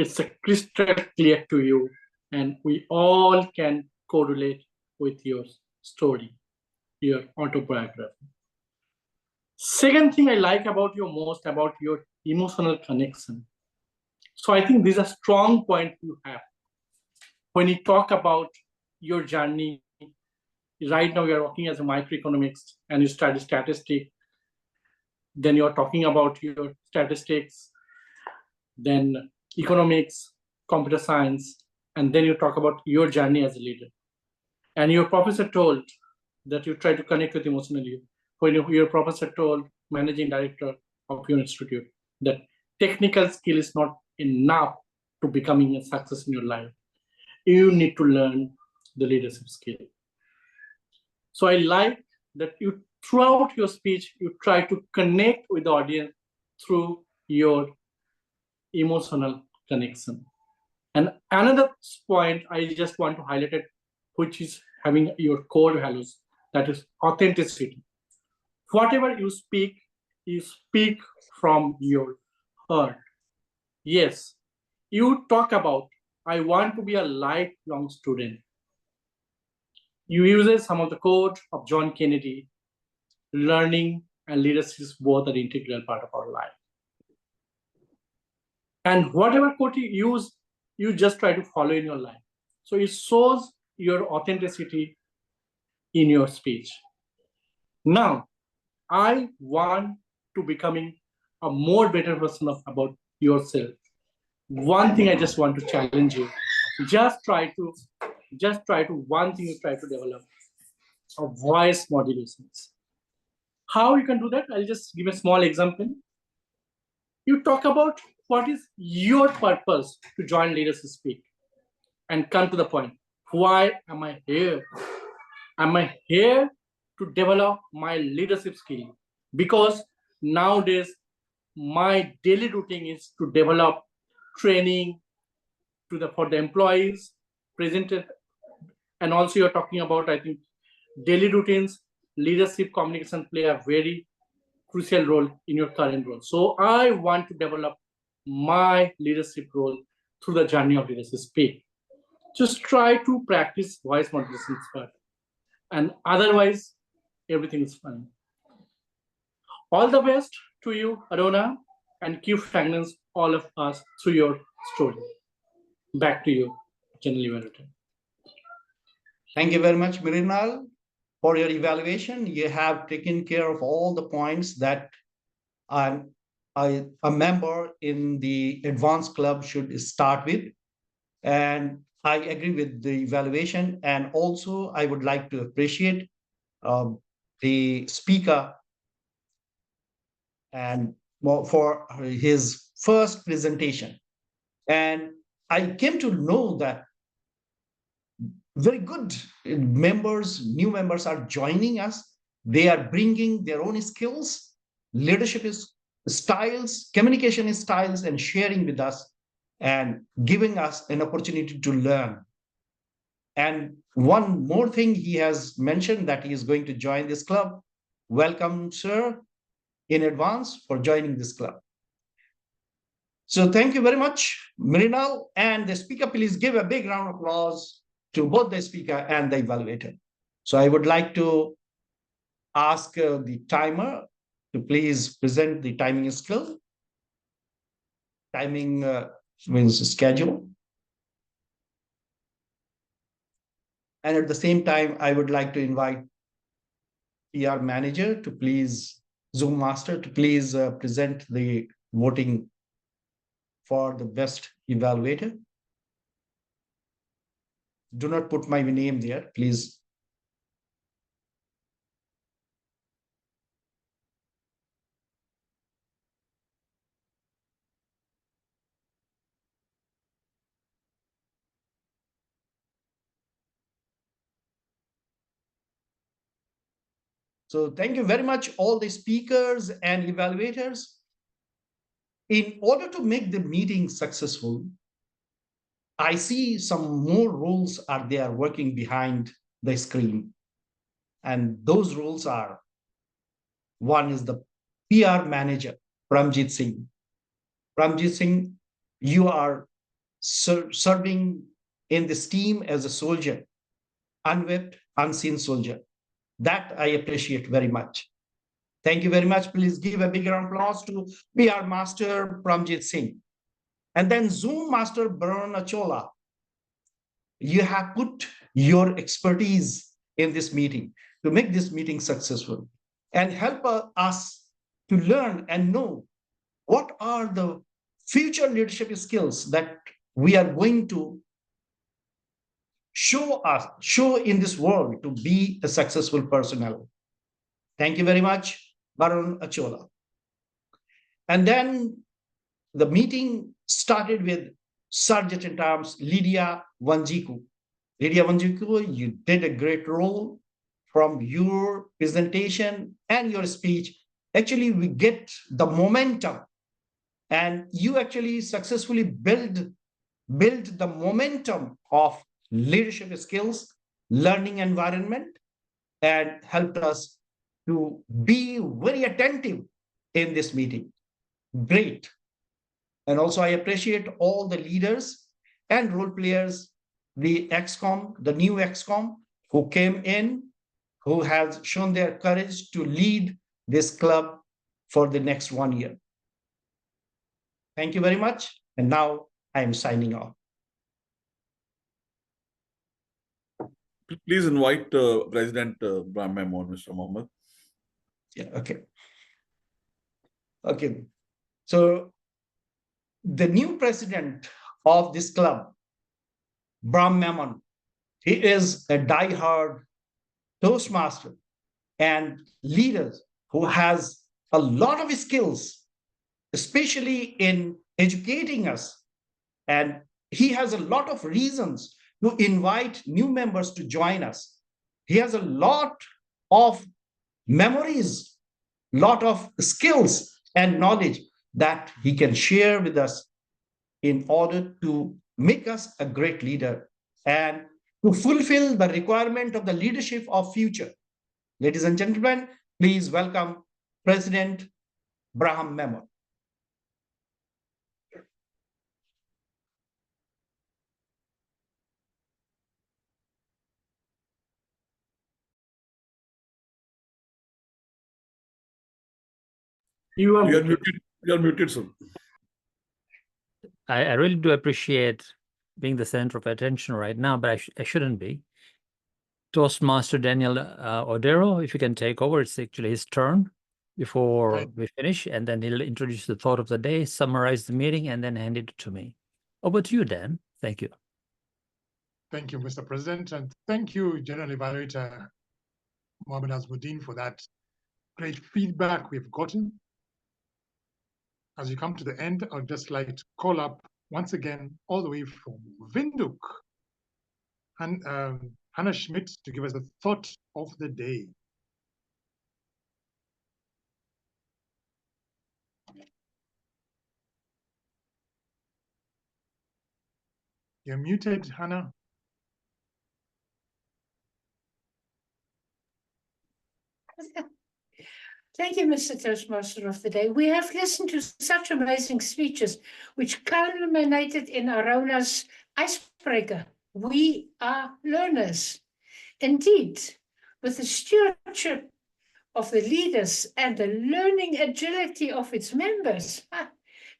it's a crystal clear to you, and we all can correlate with your story, your autobiography. Second thing I like about you most about your emotional connection. So I think this is a strong point you have. When you talk about your journey, right now you're working as a microeconomics and you study statistics, then you're talking about your statistics, then economics, computer science, and then you talk about your journey as a leader. And your professor told that you try to connect with emotionally. When your professor told managing director of your institute that technical skill is not enough to becoming a success in your life. You need to learn the leadership skill. So I like that you, throughout your speech, you try to connect with the audience through your emotional connection. And another point I just want to highlight it, which is having your core values, that is authenticity. Whatever you speak from your heart. Yes, you talk about, I want to be a lifelong student. You use some of the quote of John Kennedy, learning and leadership is both an integral part of our life. And whatever quote you use, you just try to follow in your life. So it shows your authenticity in your speech. Now, I want to becoming a more better version of about yourself. One thing I just want to challenge you, just try to one thing you try to develop, a voice modulations. How you can do that? I'll just give a small example. You talk about what is your purpose to join Leaders Speak and come to the point. Why am I here? Am I here to develop my leadership skill? Because nowadays, my daily routine is to develop training for the employees presented. And also you're talking about, I think, daily routines, leadership communication play a very crucial role in your current role. So I want to develop my leadership role through the journey of Leaders Speak. Just try to practice voice modulation first. And otherwise, everything is fine. All the best to you, Arouna, and keep finance all of us through your story. Back to you, General Evaluator. Thank you very much, Mirinal, for your evaluation. You have taken care of all the points that a member in the advanced club should start with. And I agree with the evaluation. And also, I would like to appreciate the speaker and for his first presentation. And I came to know that very good members, new members are joining us. They are bringing their own skills, leadership styles, communication styles, and sharing with us and giving us an opportunity to learn. And one more thing he has mentioned that he is going to join this club. Welcome, sir, in advance for joining this club. So thank you very much, Mirinal. And the speaker, please give a big round of applause to both the speaker and the evaluator. So I would like to ask the timer to please present the timing skill. Timing means schedule. And at the same time, I would like to invite PR manager to please, Zoom master to please present the voting for the best evaluator. Do not put my name there, please. So thank you very much, all the speakers and evaluators. In order to make the meeting successful, I see some more rules are there working behind the screen. And those rules are, one is the PR manager, Paramjit Singh. Paramjit Singh, you are serving in this team as a soldier, unwept, unseen soldier. That I appreciate very much. Thank you very much. Please give a big round of applause to PR Master Paramjit Singh. And then Zoom Master Baron Achola. You have put your expertise in this meeting to make this meeting successful and help us to learn and know what are the future leadership skills that we are going to show in this world to be a successful personnel. Thank you very much, Baron Achola. And then the meeting started with Sergeant in Arms Lydia Wanjiku. Lydia Wanjiku, you did a great role from your presentation and your speech. Actually, we get the momentum, and you actually successfully build the momentum of leadership skills, learning environment, and helped us to be very attentive in this meeting. Great. And also I appreciate all the leaders and role players, the XCOM, the new XCOM who came in, who has shown their courage to lead this club for the next 1 year. Thank you very much. And now I am signing off. Please invite President Braham Memon, Mr. Mohammed. Yeah, okay. Okay. So the new president of this club, Brahm Memon, he is a diehard Toastmaster and leader who has a lot of skills, especially in educating us. And he has a lot of reasons to invite new members to join us. He has a lot of memories, lot of skills and knowledge that he can share with us in order to make us a great leader and to fulfill the requirement of the leadership of future. Ladies and gentlemen, please welcome President Brahm Memon. You are muted. You are muted, sir. I really do appreciate being the center of attention right now, but I shouldn't be. Toastmaster Daniel Odero, if you can take over, it's actually his turn before we finish, and then he'll introduce the thought of the day, summarize the meeting, and then hand it to me. Over to you, Dan. Thank you. Thank you, Mr. President, and thank you, General Evaluator Mohammed Azimuddin, for that great feedback we've gotten. As you come to the end, I'd just like to call up once again, all the way from Windhoek, and Hannah Schmidt to give us the thought of the day. You're muted, Hannah. Thank you, Mr. Toastmaster of the Day. We have listened to such amazing speeches, which culminated in Arouna's icebreaker. We are learners. Indeed, with the stewardship of the leaders and the learning agility of its members,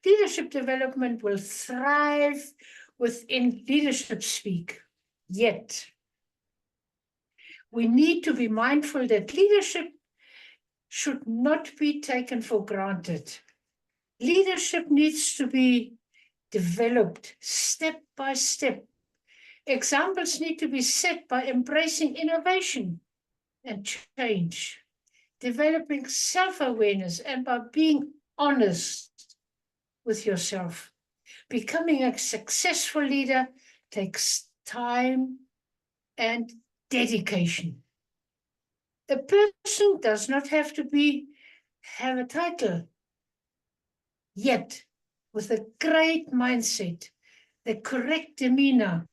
leadership development will thrive within leadership speak. Yet, we need to be mindful that leadership should not be taken for granted. Leadership needs to be developed step by step. Examples need to be set by embracing innovation and change, developing self-awareness, and by being honest with yourself. Becoming a successful leader takes time and dedication. A person does not have to have a title, yet with a great mindset, the correct demeanor,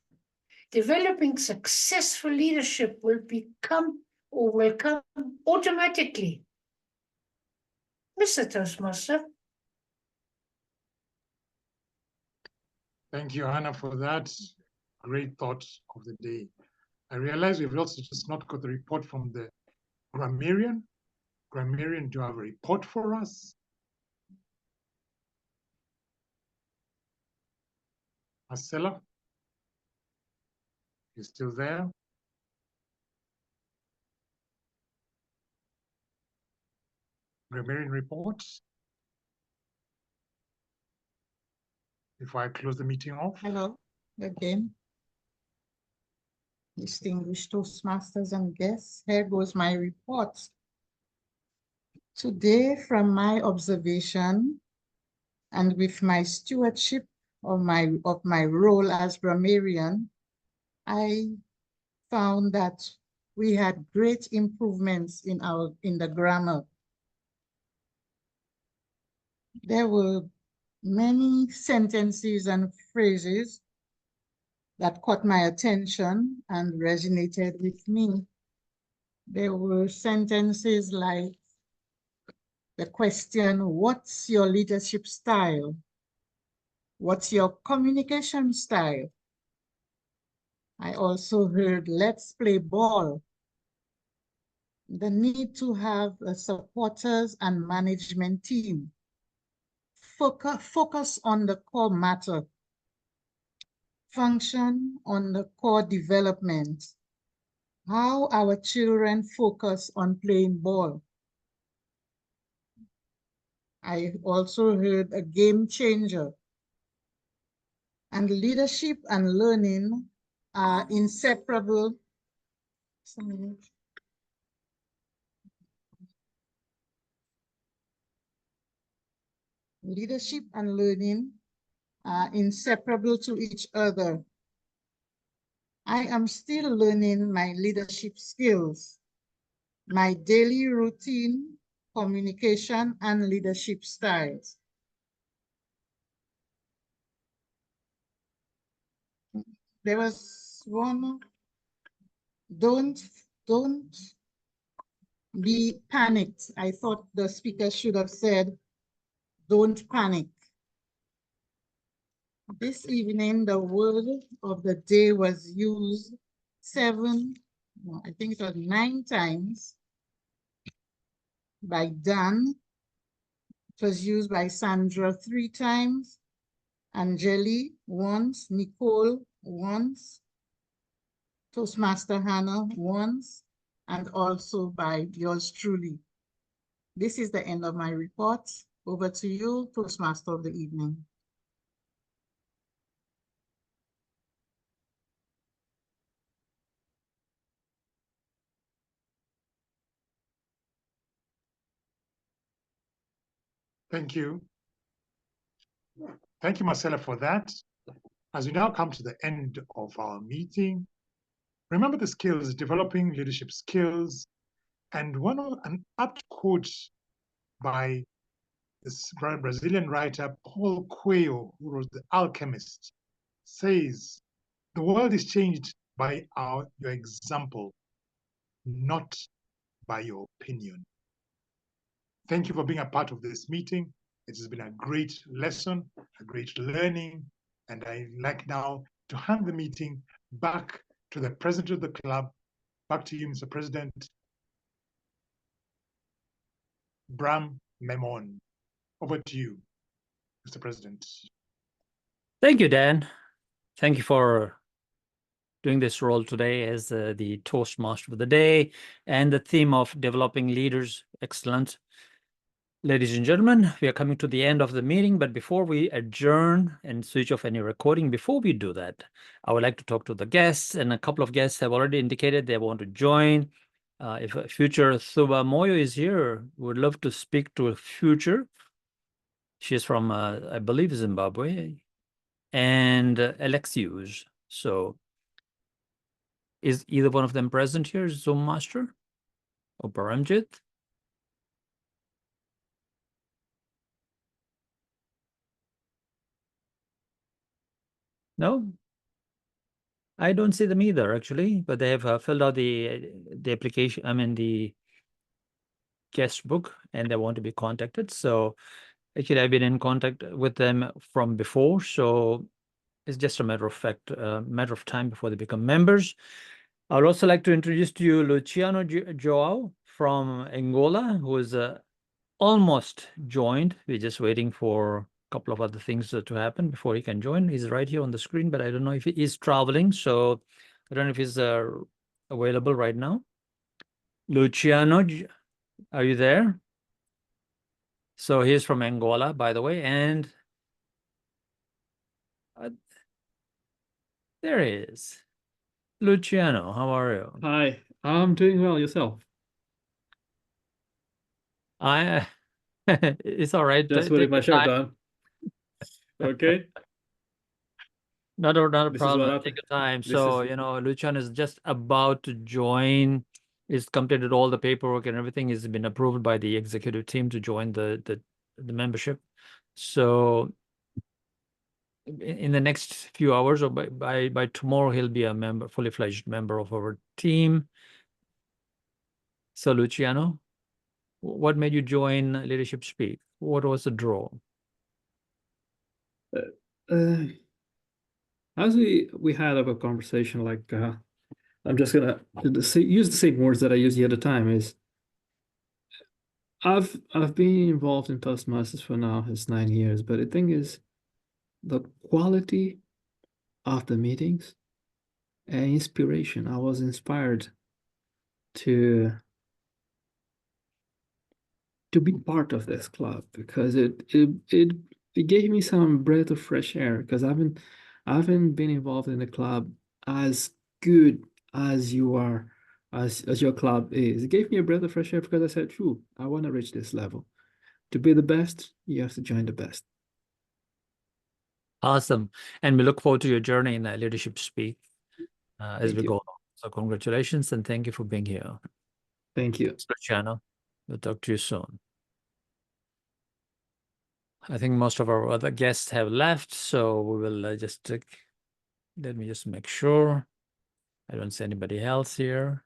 developing successful leadership will come automatically. Mr. Toastmaster. Thank you, Hannah, for that great thought of the day. I realize we've also just not got the report from the grammarian. Grammarian, do you have a report for us? Marcella? You still there? Grammarian report? Before I close the meeting off? Hello, again. Distinguished Toastmasters and guests, here goes my report. Today, from my observation and with my stewardship of my role as grammarian, I found that we had great improvements in the grammar. There were many sentences and phrases that caught my attention and resonated with me. There were sentences like the question, what's your leadership style? What's your communication style? I also heard, let's play ball. The need to have a supporters and management team. Focus on the core matter. Function on the core development. How our children focus on playing ball. I also heard a game changer. And leadership and learning are inseparable. Leadership and learning are inseparable to each other. I am still learning my leadership skills, my daily routine, communication, and leadership styles. There was one, don't be panicked. I thought the speaker should have said, don't panic. This evening, the word of the day was used 9 times by Dan. It was used by Sandra 3 times, Angeli once, Nicole once, Toastmaster Hannah once, and also by yours truly. This is the end of my report. Over to you, Toastmaster of the evening. Thank you. Thank you, Marcella, for that. As we now come to the end of our meeting, remember the skills, developing leadership skills, and an apt quote by this Brazilian writer, Paulo Coelho, who wrote The Alchemist, says, the world is changed by your example, not by your opinion. Thank you for being a part of this meeting. It has been a great lesson, a great learning, and I'd like now to hand the meeting back to the president of the club. Back to you, Mr. President. Bram Memon. Over to you, Mr. President. Thank you, Dan. Thank you for doing this role today as the Toastmaster of the day and the theme of developing leaders. Excellent. Ladies and gentlemen, we are coming to the end of the meeting, but before we adjourn and switch off any recording, before we do that, I would like to talk to the guests, and a couple of guests have already indicated they want to join. If future Thuba Moyo is here, we would love to speak to a future. She's from, I believe, Zimbabwe, and Alexius. So is either one of them present here, Zoom Master or Paramjit? No, I don't see them either, actually, but they have filled out the application, the guest book, and they want to be contacted. So actually, I've been in contact with them from before. So it's just a matter of fact, matter of time before they become members. I would also like to introduce to you Luciano Joao from Angola, who is almost joined. We're just waiting for a couple of other things to happen before he can join. He's right here on the screen, but I don't know if he is traveling, so I don't know if he's available right now. Luciano, are you there? So he's from Angola, by the way, and there he is. Luciano, how are you? Hi, I'm doing well. Yourself? It's all right. Just Take putting my your shirt time. on. Okay. Not a This is problem. what Take your time. this So, is- you know, Luciano is just about to join. He's completed all the paperwork and everything. Has been approved by the executive team to join the membership. So in the next few hours or by tomorrow, he'll be a member, fully fledged member of our team. So Luciano, what made you join Leadership Speak? What was the draw? As we had a conversation, like I'm just gonna use the same words that I used the other time. Is I've been involved in Toastmasters for now, it's 9 years, but the thing is, the quality of the meetings and inspiration. I was inspired to be part of this club because it gave me some breath of fresh air, because I haven't been involved in a club as good as you are, as your club is. It gave me a breath of fresh air because I said, "True, I want to reach this level. To be the best, you have to join the best." Awesome. And we look forward to your journey in Leadership Speak as Thank we you. go on. So congratulations and thank you for being here. Thank you. Luciano, we'll talk to you soon. I think most of our other guests have left, so we will let me just make sure. I don't see anybody else here.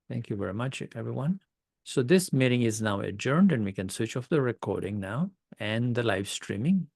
Thank you very much, everyone. So this meeting is now adjourned and we can switch off the recording now and the live streaming.